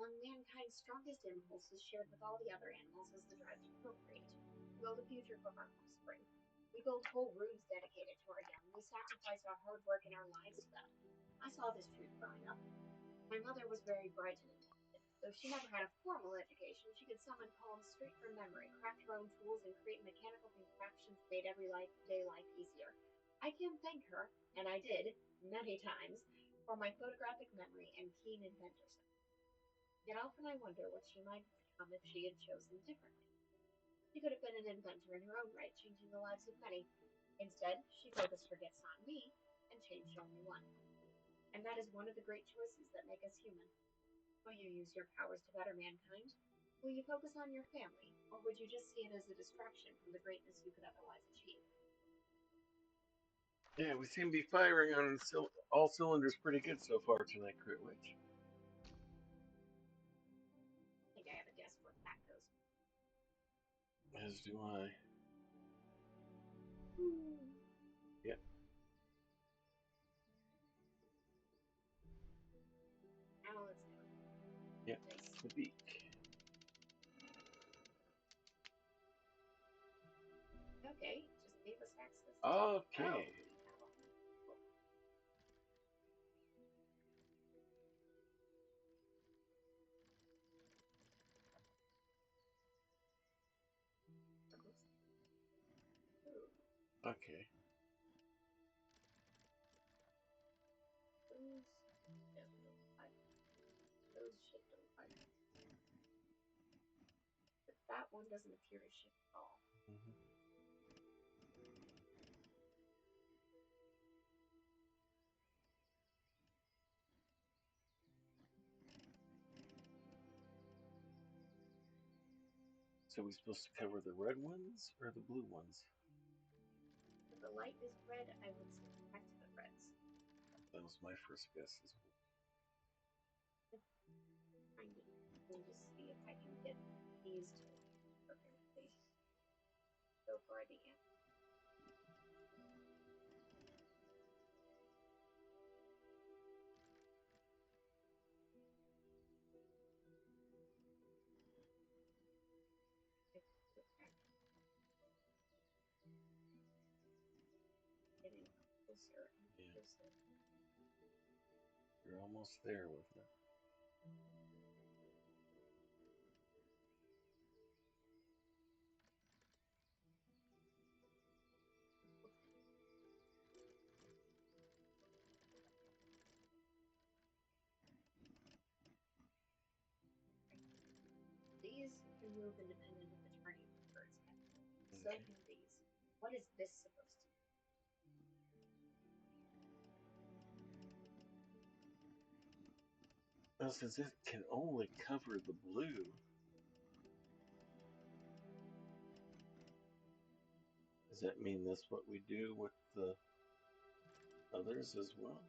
One mankind's strongest impulse is shared with all the other animals as the drive to procreate, to build a future for our offspring. We built whole rooms dedicated to our young. We sacrificed our hard work and our lives to them. I saw this truth growing up. My mother was very bright and intelligent. Though she never had a formal education, she could summon poems straight from memory, craft her own tools, and create mechanical contraptions that made everyday life easier. I can thank her, and I did, many times, for my photographic memory and keen inventor sense. Yet often I wonder what she might have become if she had chosen differently. She could have been an inventor in her own right, changing the lives of many. Instead, she focused her gifts on me and changed only one. And that is one of the great choices that make us human. Will you use your powers to better mankind? Will you focus on your family, or would you just see it as a distraction from the greatness you could otherwise achieve? Yeah, we seem to be firing on all cylinders pretty good so far tonight, Crit Witch. I think I have a guess where that goes. As do I. Yep. Now let's go. Yep. Nice. The beak. Okay, just gave us access. Okay. Okay. Those shift over. But that one doesn't appear to shift at all. Mm-hmm. So we're supposed to cover the red ones or the blue ones? If the light is red, I would switch back to the reds. That was my first guess as well. Trying to just see if I can get these to perfectly go for the answer. Getting closer and closer. You're almost there with it. These can move independent of the turning of the bird's head. So Okay. can these. What is this supposed to be? Well, since it can only cover the blue, does that mean that's what we do with the others as well?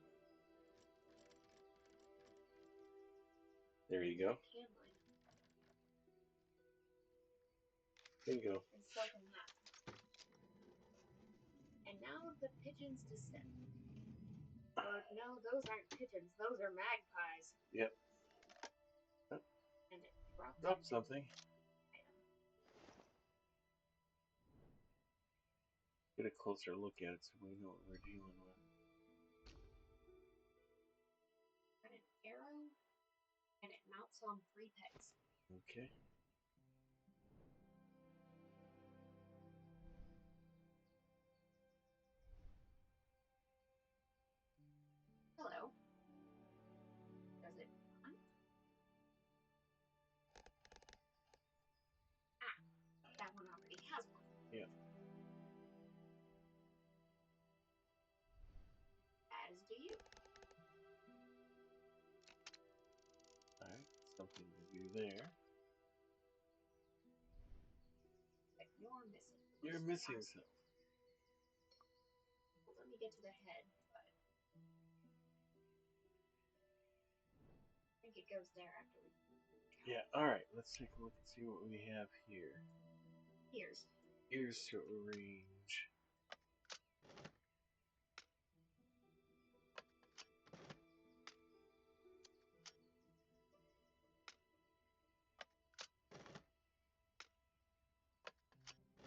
There you go. Can line up. Bingo. And so can that. And now the pigeons descend. Or no, those aren't pigeons. Those are magpies. Yep. And it dropped Something. Get a closer look at it so we know what we're dealing with. Got an arrow, and it mounts on 3 pegs. Okay. Hello. Does it not? Ah, that one already has one. Yeah. As do you. Alright, something to do there. But you're missing. You're missing something. Well, let me get to the head, but I think it goes there after we. Yeah, alright, let's take a look and see what we have here. Ears. Ears to arrange.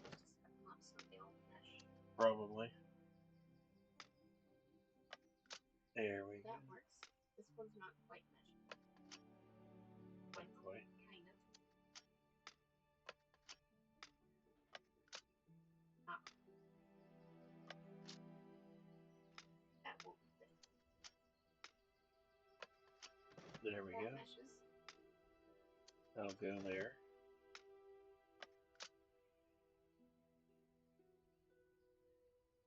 Just set them up so they all mesh. Probably. There we go. That works. This one's not quite meshed. Not quite. Kind of. Ah. That won't fit. There we go. Meshes. That'll go there.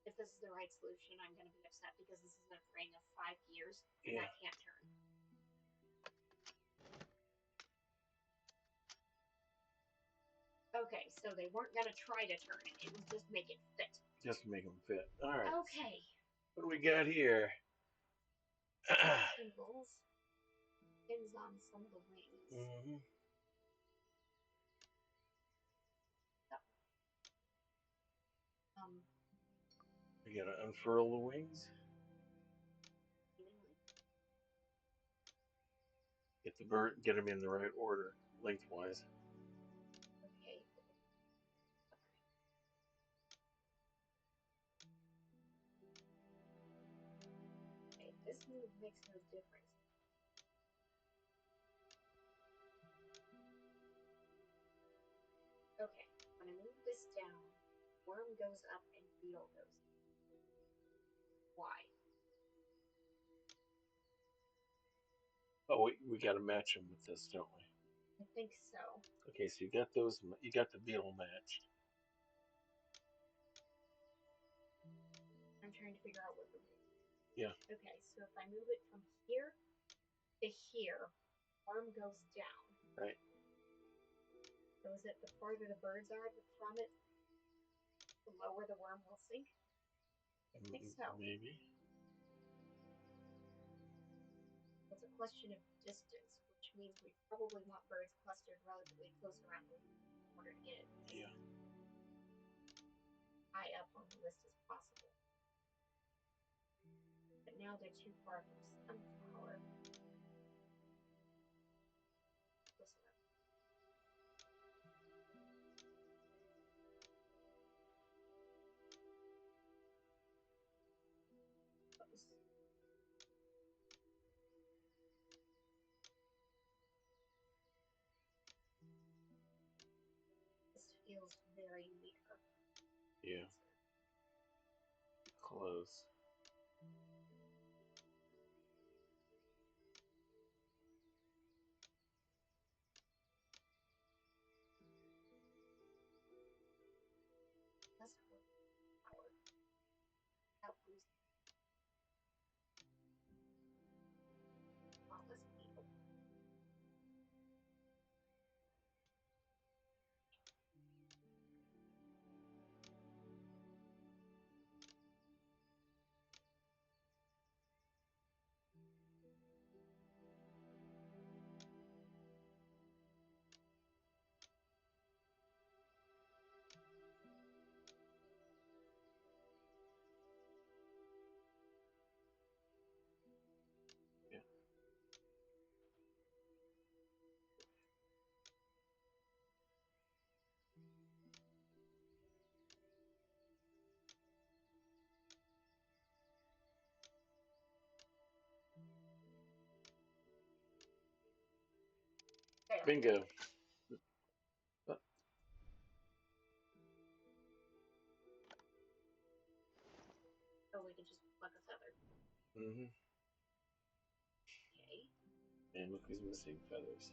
If this is the right solution, I'm going to be upset because this is a ring of 5 gears and I can't turn. Okay, so they weren't going to try to turn it. It was just make it fit. Just make them fit. All right. Okay. What do we got here? Symbols. Pins on some of the wings. Mm-hmm. We gotta unfurl the wings. Get them in the right order, lengthwise. Okay. Okay, this move makes no difference. Okay, when I move this down, worm goes up and beetle goes up. Why? Oh, we got to match them with this, don't we? I think so. Okay, so you got those. You got the beetle matched. I'm trying to figure out what the move. Yeah. Okay, so if I move it from here to here, worm goes down. Right. So is it the farther the birds are from it, the lower the worm will sink? I think so. Maybe. It's a question of distance, which means we probably want birds clustered relatively close around the loop in order to get it high up on the list as possible. But now they're too far from sunflower. Close enough. Close. This feels very near. Yeah. Close. That's power. Without losing. Spotless people. Yeah. There. Bingo. Oh, we can just pluck a feather. Mm-hmm. Okay. And look who's missing feathers.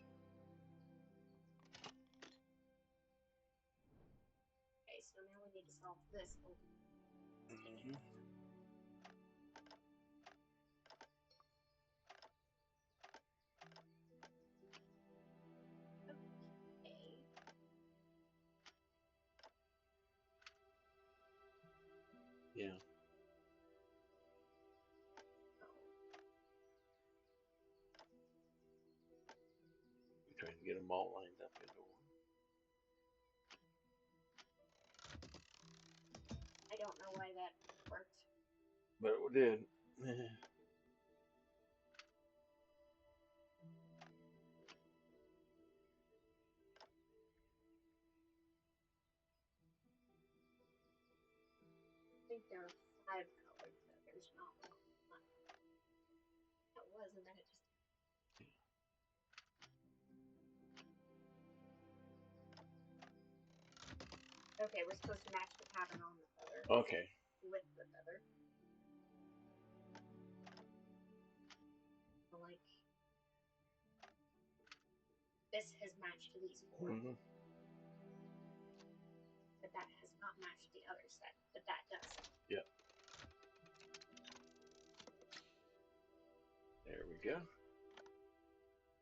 Okay, so now we need to solve this. Mm-hmm. Okay. Yeah. We're trying to get them all lined up into one. I don't know why that worked. But it did. think there are 5 colored feathers, not 1. That was, and then it just... Okay, we're supposed to match the pattern on the feather. Okay. With the feather. So, like, this has matched these 4. Mm-hmm. But that has not matched the other set, but that does. Yep. There we go.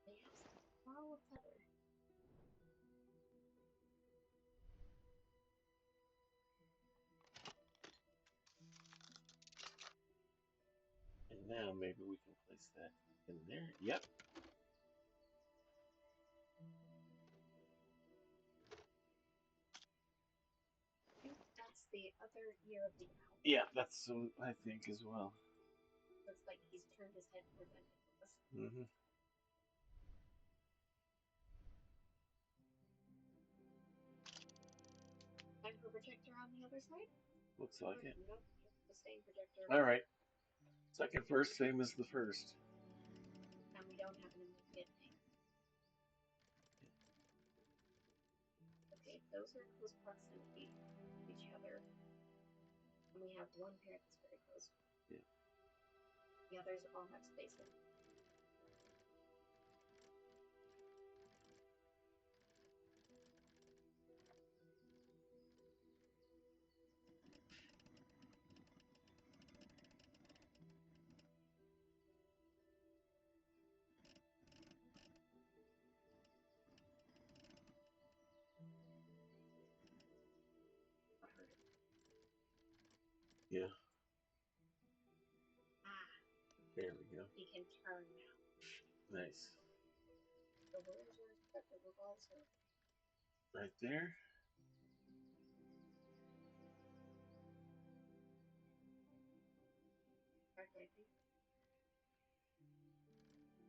They have some flower feather. And now maybe we can place that in there. Yep. I think that's the other ear of the owl. Yeah, that's what I think as well. Looks like he's turned his head perpendicular. Mm-hmm. Time for projector on the other side? Looks like it. Nope, just the same projector. All right. Second verse, same as the first. And we don't have an immediate thing. Okay, those are close proximity to each other. And we have one pair that's very close. Yeah. The others all have spacing. Yeah. Ah. There we go. You can turn now. Nice. So where's yours? But the revolves are Right there. back, I think.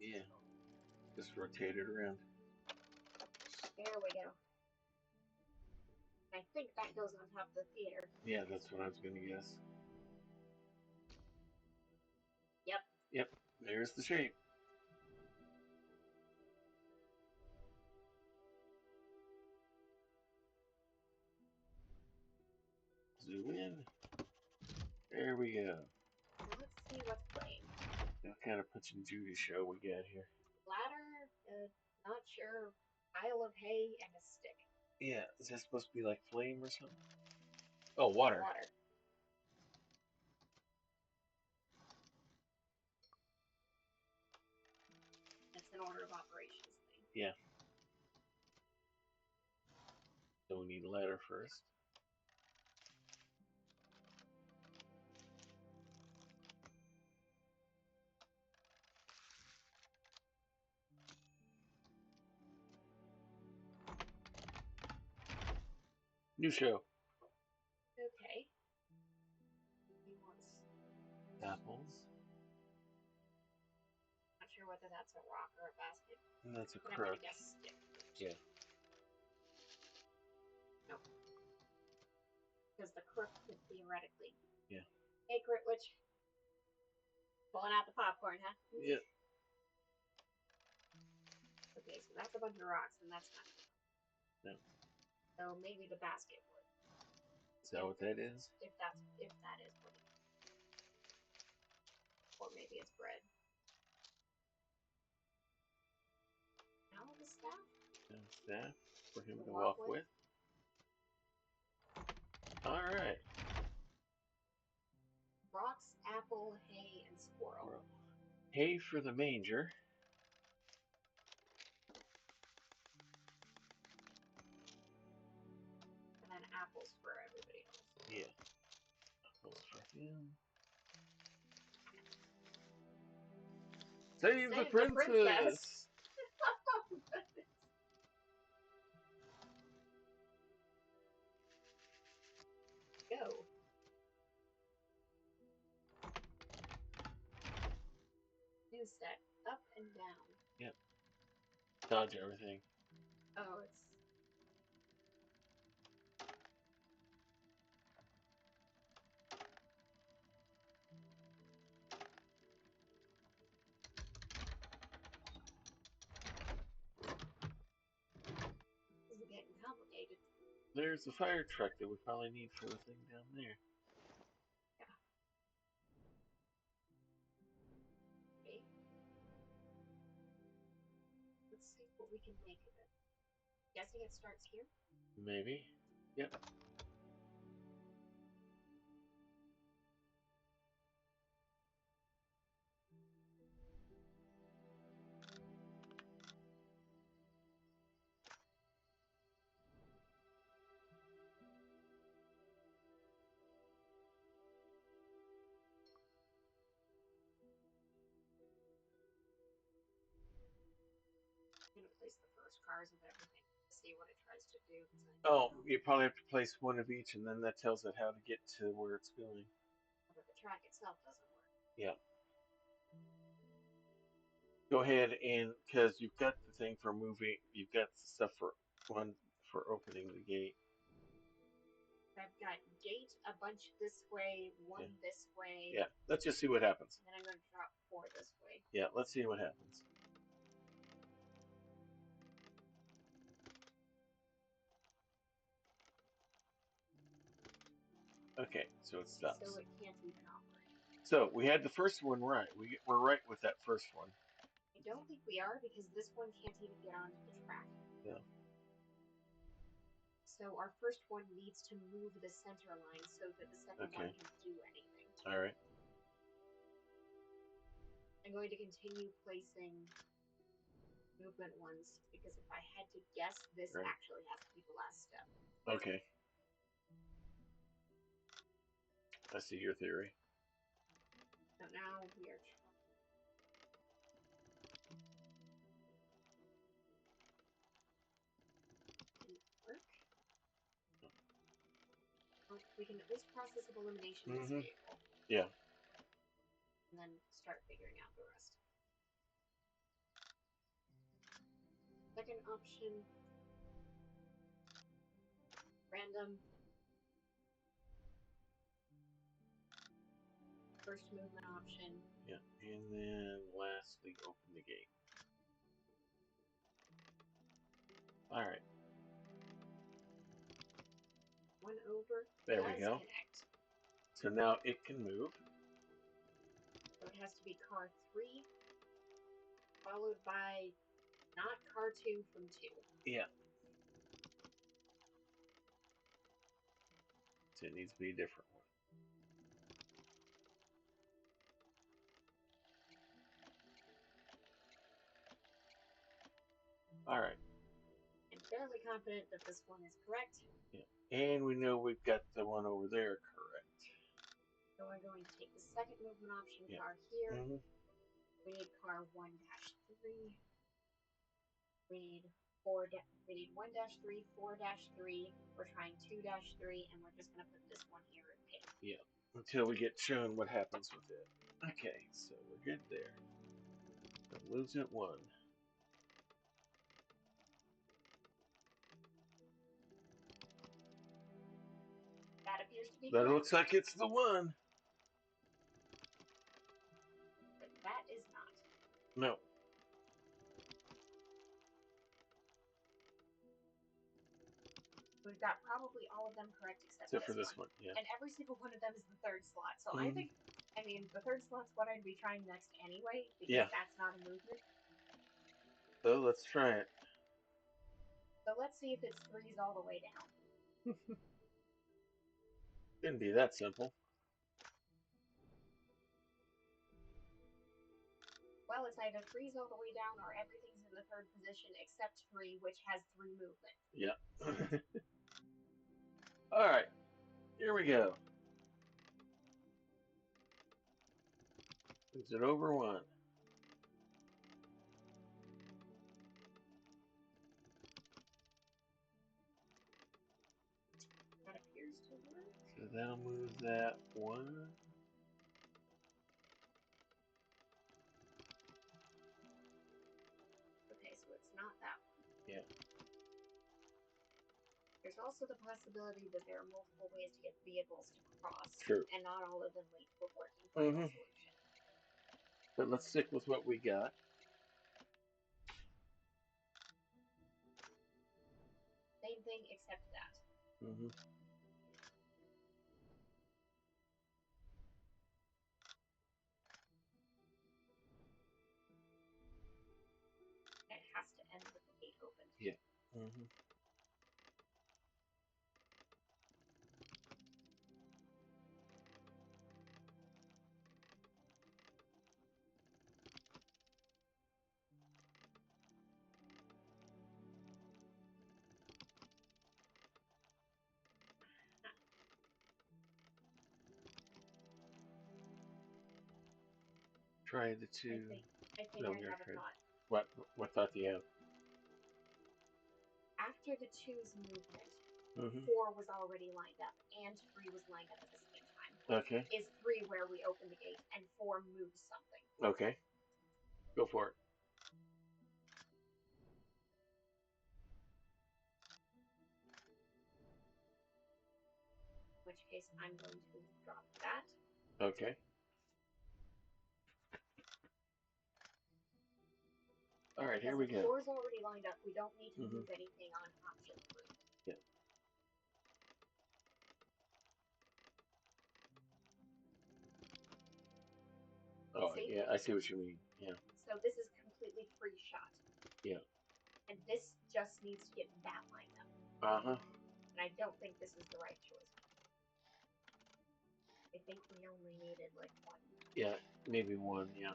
Yeah. Just rotate it around. There we go. I think that goes on top of the theater. Yeah, that's what I was gonna guess. Yep. Yep. There's the shape. Zoom in. There we go. Now let's see what's playing. What kind of Punch and Judy show we got here? Ladder, not sure, pile of hay, and a stick. Yeah, is that supposed to be like flame or something? Oh, water. Water. It's an order of operations thing. Yeah. So we need a ladder first. New show. Okay. He wants... Apples. Not sure whether that's a rock or a basket. And that's a But I'm gonna crook. guess stick. Yeah. No. Because the crook could theoretically. Yeah. Hey, Gritwitch. Pulling out the popcorn, huh? Yeah. Okay, so that's a bunch of rocks, and that's not. No. So maybe the basket would. Is that what that is? If that is what it is. Or maybe it's bread. Now the staff? And staff for him to walk with. Alright. Rocks, apple, hay, and squirrel. Hay for the manger. And then apples for everybody else. Yeah. Apples for him. Save the princess! Go. New set. Up and down. Yep. Dodge everything. Oh, it's... There's the fire truck that we probably need for the thing down there. Yeah. Okay. Let's see what we can make of it. Guessing it starts here? Maybe. Yep. I'm going to place the first cars of everything to see what it tries to do. Oh, you probably have to place one of each, and then that tells it how to get to where it's going. But the track itself doesn't work. Yeah. Go ahead and because you've got the thing for moving, you've got the stuff for opening the gate. I've got gate a bunch this way, one this way. Yeah, let's just see what happens. And then I'm going to drop 4 this way. Yeah, let's see what happens. Okay, so it stops. So it can't even operate. So we had the first one right. We're right with that first one. I don't think we are because this one can't even get onto the track. Yeah. So our first one needs to move the center line so that the second one can do anything. All right. I'm going to continue placing movement ones because if I had to guess, this actually has to be the last step. Okay. I see your theory. So now we are work. Well, we can at least process of elimination this vehicle. Yeah. And then start figuring out the rest. Second option, random. First movement option. Yeah, and then lastly, open the gate. All right. One over. There we go. Connect. So now it can move. So it has to be car 3, followed by not car 2 from 2. Yeah. So it needs to be a different one. All right. I'm fairly confident that this one is correct. Yeah. And we know we've got the one over there correct. So I'm going to take the second movement option car here. We need car 1-3. We need 1-3, 4-3. We're trying 2-3, and we're just going to put this one here and pay. Yeah. Until we get shown what happens with it. Okay, so we're good there. So lose it 1. That appears to be That correct. looks like it's the one. But that is not. No. We've got probably all of them correct except for this one. Yeah. And every single one of them is the third slot. So I think, the third slot's what I'd be trying next anyway, because that's not a movement. So let's try it. So let's see if it's 3s all the way down. Couldn't be that simple. Well, it's either 3s all the way down or everything's in the third position except 3, which has 3 movement. Yeah. All right. Here we go. Is it over 1? That appears to work. So that'll move that 1. Okay, so it's not that one. Yeah. There's also the possibility that there are multiple ways to get vehicles to cross. True. And not all of them lead to a working final solution. But let's stick with what we got. Same thing except that. Mm-hmm. It has to end with the gate opened. Yeah. Mm-hmm. Try the two. I think No, I we have already a tried. thought. What thought do you have? After the 2's movement, Mm-hmm. 4 was already lined up, and 3 was lined up at the same time. Okay. Is 3 where we open the gate, and 4 moves something? Okay. Go for it. In which case, I'm going to drop that. Okay. All right, here we go. 4 is already lined up. We don't need to Mm-hmm. move anything on option 3. Yeah. Oh, See? yeah, I see what you mean. Yeah. So this is completely free shot. Yeah. And this just needs to get that lined up. Uh-huh. And I don't think this is the right choice. I think we only needed like 1. Yeah, maybe 1, yeah.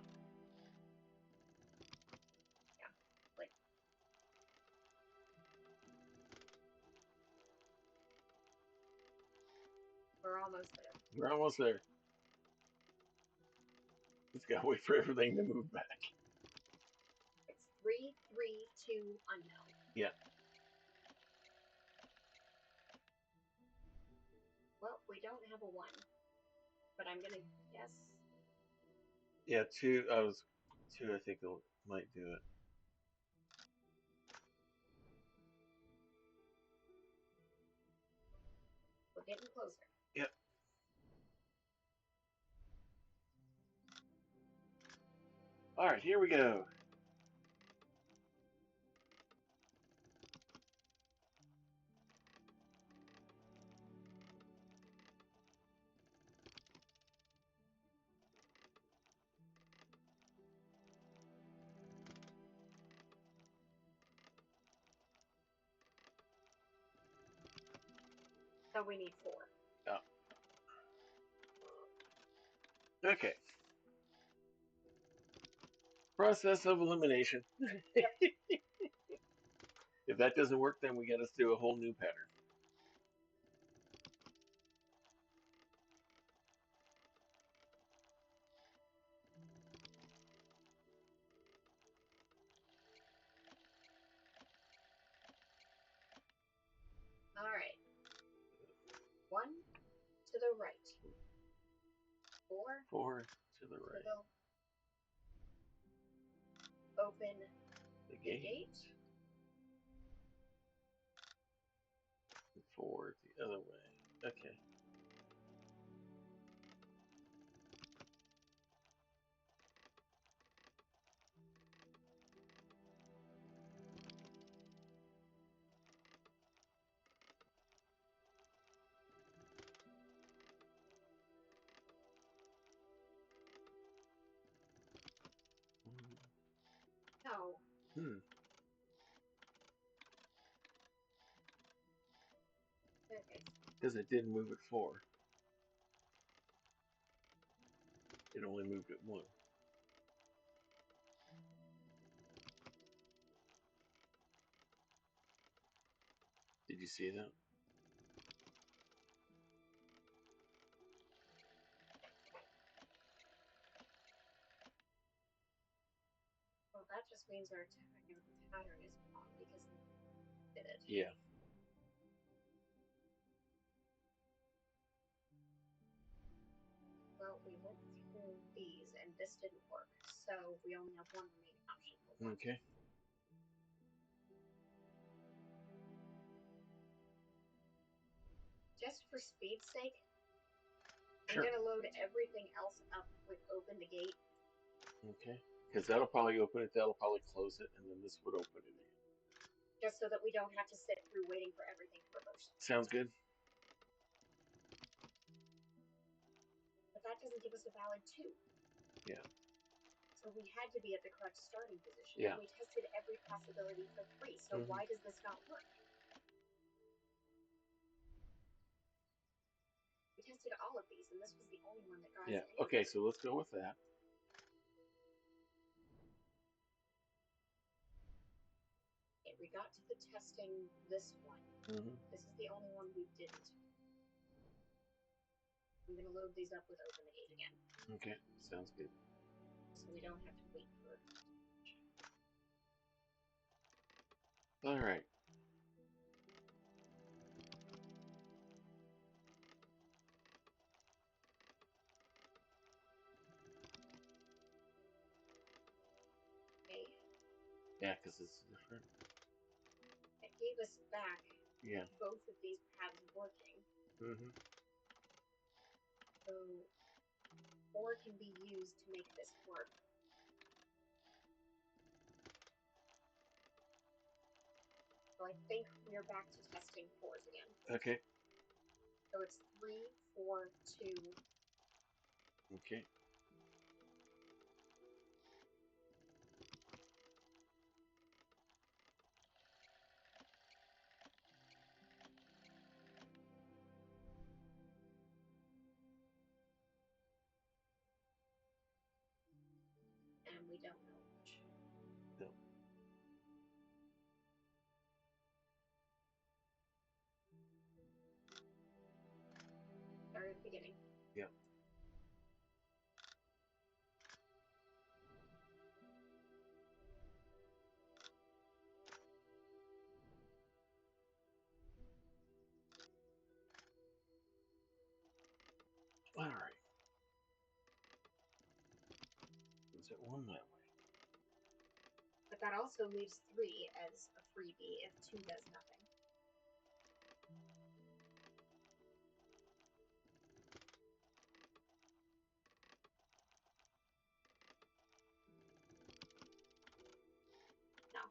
Yeah. Like we're almost there. We're almost there. Just gotta wait for everything to move back. It's 3, 3, 2, unknown. Yeah. Well, we don't have a 1. But I'm gonna guess. Yeah, 2, I think might do it. We're getting closer. Yep. All right, here we go. So we need 4. Oh. Okay. Process of elimination. Yep. If that doesn't work, then we got to do a whole new pattern. All right. 1 to the right. 4 4 to the to right. the open The the gate. gate. 4 the other way. Okay. No. Hmm. Okay. Because it didn't move at 4. It only moved at 1. Did you see that? Well, that just means our pattern is wrong because we did it. Yeah. Well, we went through these and this didn't work, so we only have 1 remaining option for 1. Okay. Just for speed's sake, Sure. I'm gonna load everything else up with open the gate. Okay. Because that'll probably open it, that'll probably close it, and then this would open it again. Just so that we don't have to sit through waiting for everything to reverse. Sounds good. But that doesn't give us a valid 2. Yeah. So we had to be at the correct starting position. Yeah. We tested every possibility for 3, so why does this not work? We tested all of these, and this was the only one that got us anywhere. Okay, so let's go with that. Okay, we got to the testing this one. This is the only one we didn't. I'm going to load these up with open the gate again. Okay, sounds good. So we don't have to wait for... All right. Okay. Yeah, because it's different. It gave us back both of these paths working. So 4 can be used to make this work. So I think we're back to testing 4s again. Okay. So it's 3, 4, 2. Okay. And we don't know which. No. Start at the beginning. Yep. All right. Is it 1 that way? But that also leaves 3 as a freebie if 2 does nothing. No.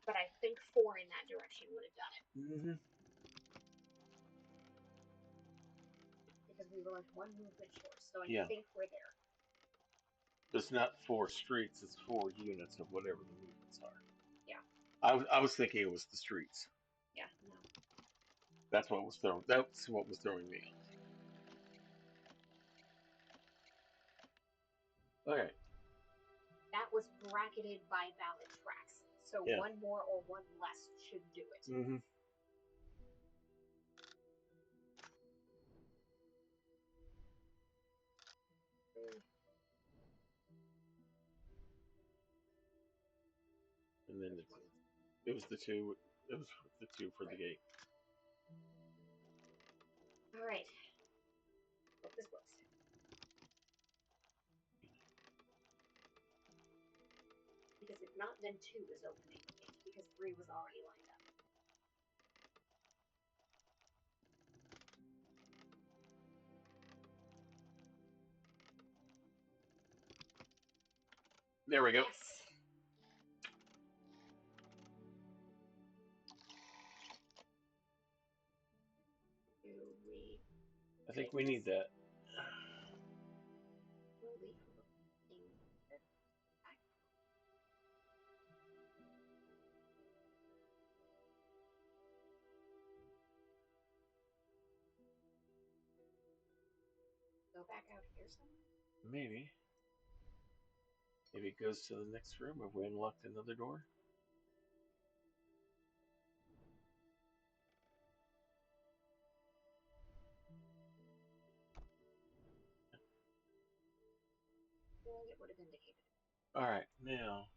But I think 4 in that direction would have done it. Because we were like 1 movement short, so I think we're there. It's not 4 streets, it's 4 units of whatever the movements are. Yeah. I was thinking it was the streets. Yeah, no. That's what was throwing me off. Okay. That was bracketed by valid tracks. So 1 more or 1 less should do it. And then it was the 2. It was the 2 for the gate. All right. Hope this works. Because if not, then 2 is opening the gate, because 3 was already lined up. There we go. Yes. Do we... I think we need that. Go back out here somewhere? Maybe. Maybe it goes to the next room. Have we unlocked another door? I feel like it would have indicated. All right, now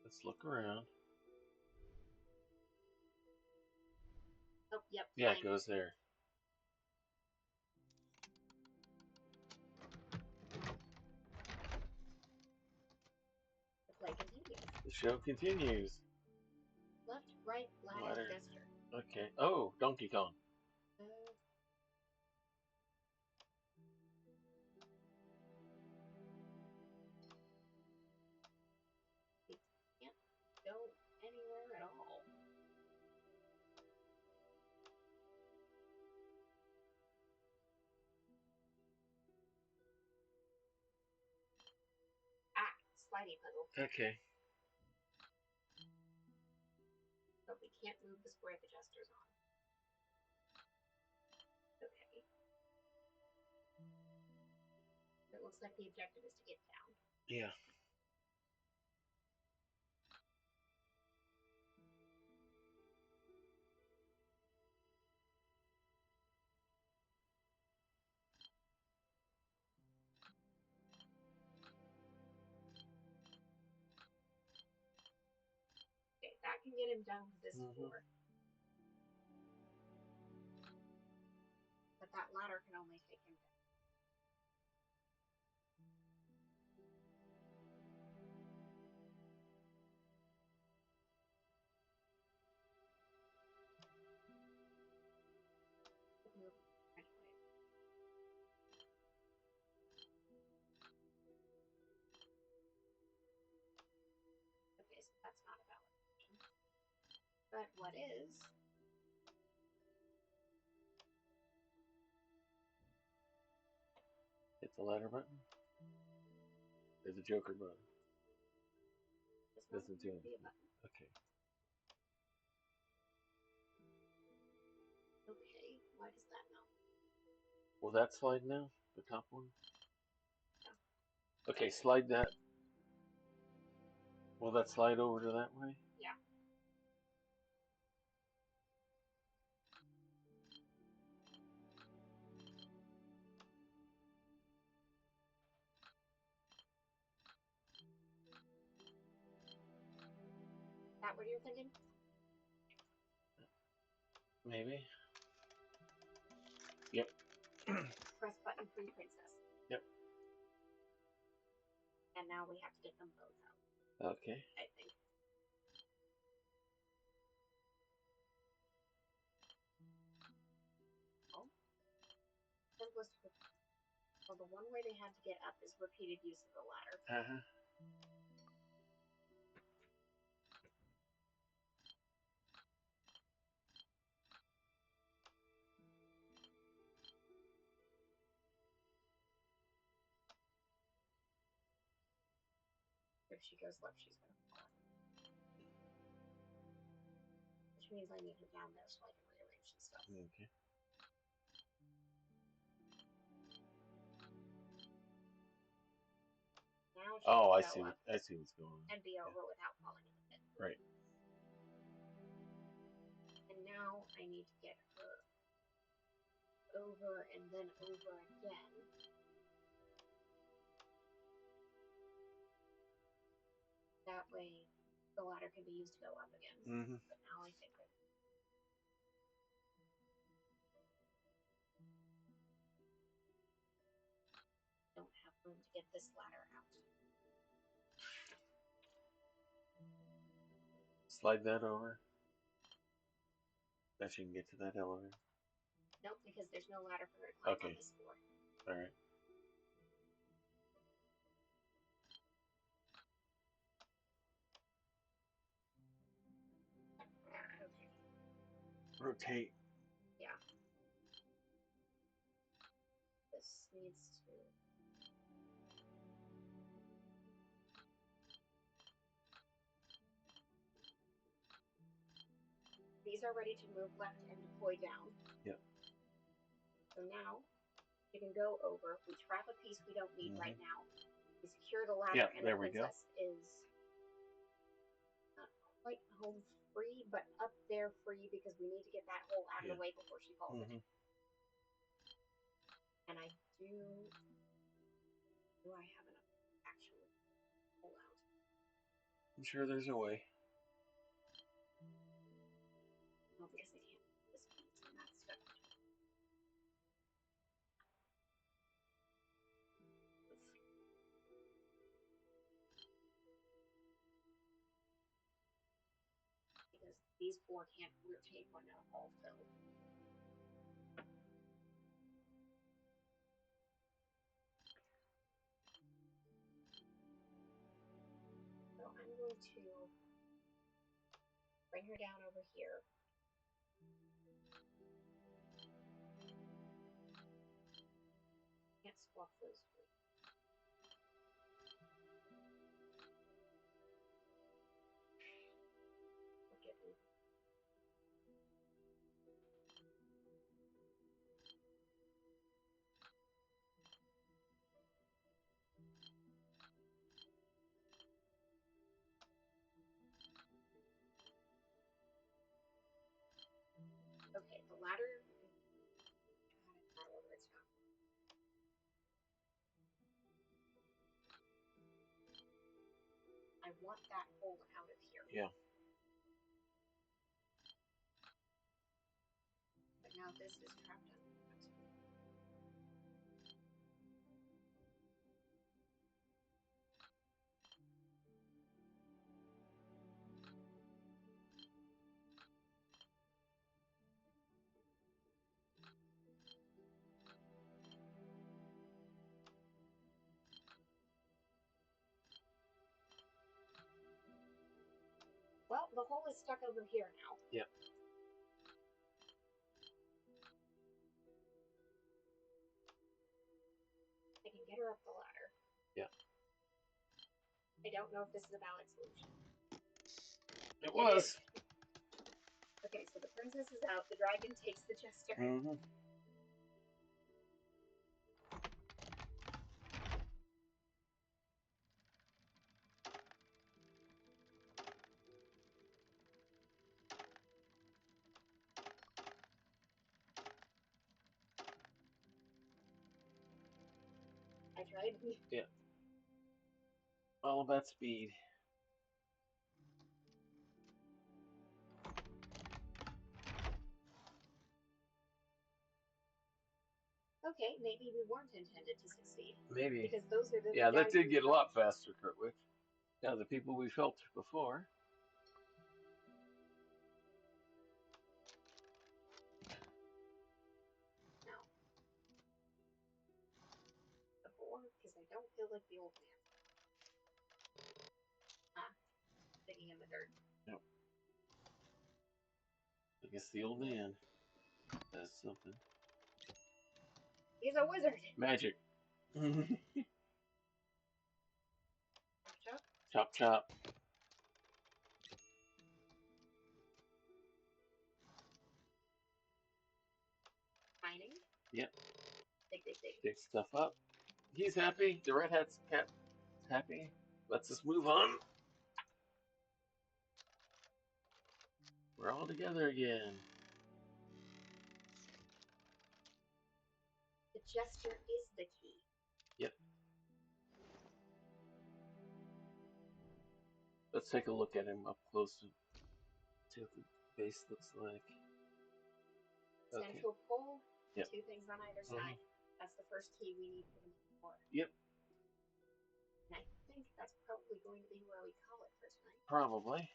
let's look around. Oh, yep. Yeah, it goes there. The play continues. The show continues. Left, right, ladder, gesture. Okay. Oh, Donkey Kong. Yep. slidey puzzle. Okay. But we can't move the square the jester's on. Okay. It looks like the objective is to get down. Yeah. Okay, that can get him down to this floor. But that ladder can only take him down. Anyway. Okay, so that's not a valid option. But what is? Hit the ladder button. There's a Joker button. Doesn't do anything. Okay. Okay, why does that not? Will that slide now? The top one? Yeah. Okay, slide that. Will that slide over to that way? Yeah. That what you're thinking? Maybe. Yep. Press button 3, princess. Yep. And now we have to get them both out. Okay. I think. Oh. Simplest. Well, the one way they had to get up is repeated use of the ladder. Uh-huh. If she goes left, she's going to fall. Which means I need her down there so I can rearrange some stuff. Okay. Now she Oh, I can see. go up I see what's going on. and be over without falling in the pit. Right. And now I need to get her over and then over again. That way the ladder can be used to go up again. Mm-hmm. But now I think that I don't have room to get this ladder out. Slide that over. That she can get to that elevator. Nope, because there's no ladder for her to climb on this floor. All right. Okay. Rotate. Yeah. This needs to. These are ready to move left and deploy down. Yep. So now you can go over. We trap a piece we don't need right now. We secure the ladder, and the princess is not quite home free, but up there free because we need to get that hole out of the way before she falls in it. And I do. Do I have enough actually pull out? I'm sure there's a way. No, because I can't do this piece, and that's stuck. Because these 4 can't rotate when they're all filled. So I'm going to bring her down over here. Can't swap those 3. Okay, the ladder. I don't know where it's from. I want that hole out of here. Yeah. But now this is trapped under. Well, the hole is stuck over here now. Yep. I can get her up the ladder. Yeah. I don't know if this is a valid solution. It was. Okay, so the princess is out. The dragon takes the jester. Mm-hmm. I tried. Yeah. All about speed. Okay, maybe we weren't intended to succeed. Maybe. Because those are the Yeah, that guys did we get a felt. lot faster, Kurtwick. Now, the people we felt before. No. The four, because I don't feel like the old man. Ah, digging in the dirt. Yep. I guess the old man does something. He's a wizard. Magic. Chop, Chop, chop. mining. Yep. Dig, dig, dig. Dig stuff up. He's happy. The red hat's cat happy. Let's us move on. We're all together again. The jester is the key. Yep. Let's take a look at him up close and see what the base looks like. Okay. Central pole, Yep. 2 things on either side. That's the first key we need for the floor. Yep. And I think that's probably going to be where we call it for tonight. Probably.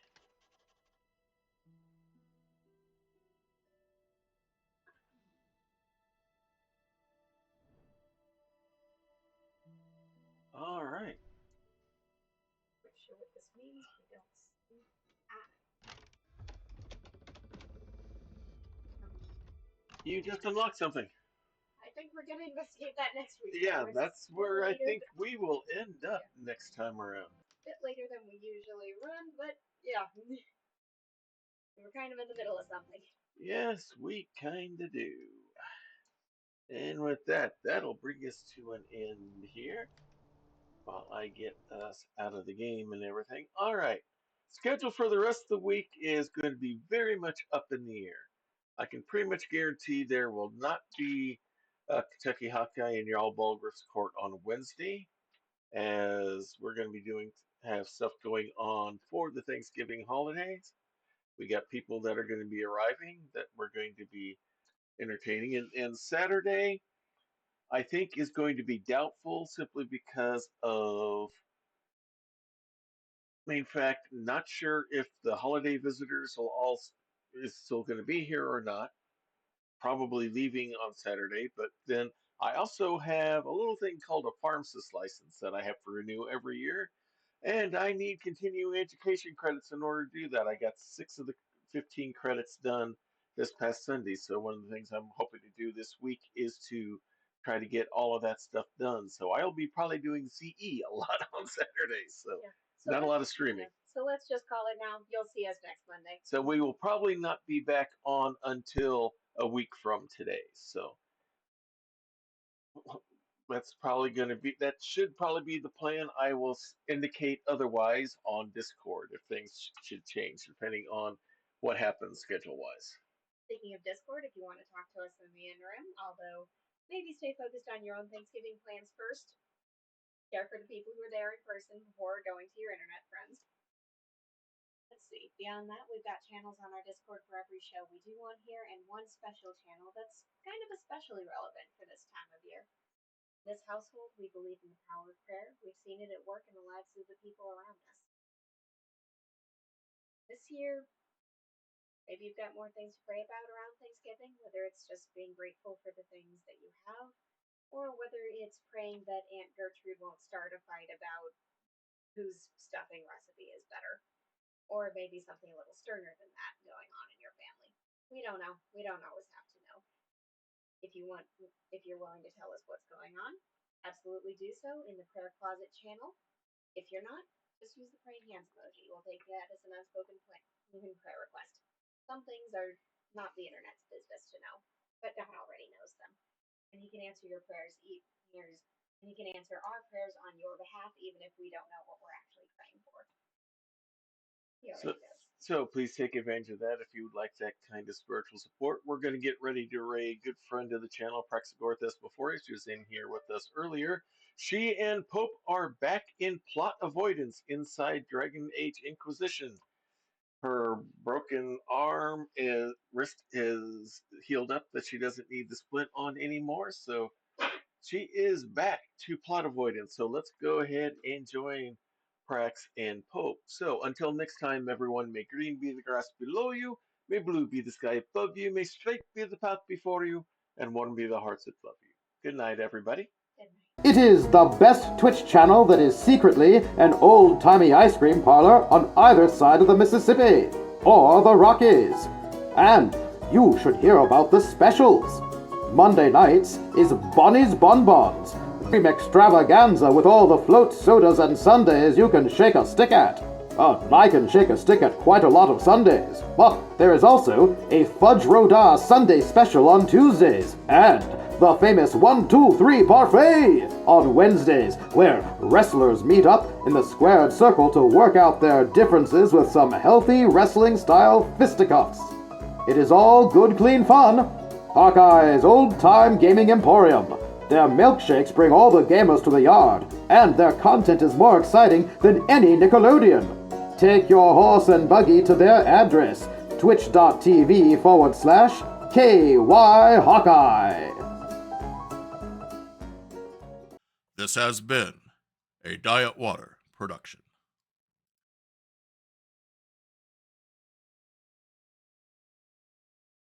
All right. Not sure what this means. We don't see. Ah. You just unlocked something. I think we're going to investigate that next week. Yeah, that's where I think we will end up next time around. A bit later than we usually run, but yeah. We're kind of in the middle of something. Yes, we kind of do. And with that, that'll bring us to an end here while I get us out of the game and everything. All right. Schedule for the rest of the week is going to be very much up in the air. I can pretty much guarantee there will not be Kentucky Hawkeye in Jarl Balgriff's court on Wednesday, as we're going to be have stuff going on for the Thanksgiving holidays. We got people that are going to be arriving that we're going to be entertaining. And Saturday, I think, is going to be doubtful simply because of main fact, not sure if the holiday visitors will all is still going to be here or not. Probably leaving on Saturday, but then I also have a little thing called a pharmacist license that I have to renew every year, and I need continuing education credits in order to do that. I got 6 of the 15 credits done this past Sunday, so one of the things I'm hoping to do this week is to try to get all of that stuff done. So I'll be probably doing CE a lot on Saturdays, so not a lot of streaming. so let's just call it now. You'll see us next Monday. So we will probably not be back on until a week from today. So that should probably be the plan. I will indicate otherwise on Discord if things should change depending on what happens schedule wise. Speaking of Discord, if you want to talk to us in the interim, although maybe stay focused on your own Thanksgiving plans first. Care for the people who are there in person before going to your internet friends. Let's see. Beyond that, we've got channels on our Discord for every show we do on here, and one special channel that's kind of especially relevant for this time of year. In this household, we believe in the power of prayer. We've seen it at work in the lives of the people around us. This year, maybe you've got more things to pray about around Thanksgiving, whether it's just being grateful for the things that you have, or whether it's praying that Aunt Gertrude won't start a fight about whose stuffing recipe is better. Or maybe something a little sterner than that going on in your family. We don't know. We don't always have to know. If you're willing to tell us what's going on, absolutely do so in the prayer closet channel. If you're not, just use the praying hands emoji. We'll take that as an unspoken prayer request. Some things are not the internet's business to know, but God already knows them. And he can answer your prayers, and he can answer our prayers on your behalf, even if we don't know what we're actually praying for. He already does. So please take advantage of that if you would like that kind of spiritual support. We're going to get ready to array a good friend of the channel, Praxagorthus, before he was in here with us earlier. She and Pope are back in plot avoidance inside Dragon Age Inquisition. Her broken wrist is healed up that she doesn't need the splint on anymore, so she is back to plot avoidance. So let's go ahead and join Prax and Pope. So until next time, everyone, may green be the grass below you, may blue be the sky above you, may straight be the path before you, and one be the hearts that love you. Good night, everybody. Good night. It is the best Twitch channel that is secretly an old-timey ice cream parlor on either side of the Mississippi, or the Rockies. And you should hear about the specials. Monday nights is Bonnie's Bonbons, cream extravaganza with all the float sodas and sundaes you can shake a stick at. I can shake a stick at quite a lot of Sundays, but there is also a Fudge Rodin Sunday special on Tuesdays, and the famous 1, 2, 3 parfait on Wednesdays, where wrestlers meet up in the squared circle to work out their differences with some healthy wrestling-style fisticuffs. It is all good, clean fun. Hawkeye's old-time gaming emporium. Their milkshakes bring all the gamers to the yard, and their content is more exciting than any Nickelodeon. Take your horse and buggy to their address, twitch.tv/KY Hawkeye. This has been a Diet Water production.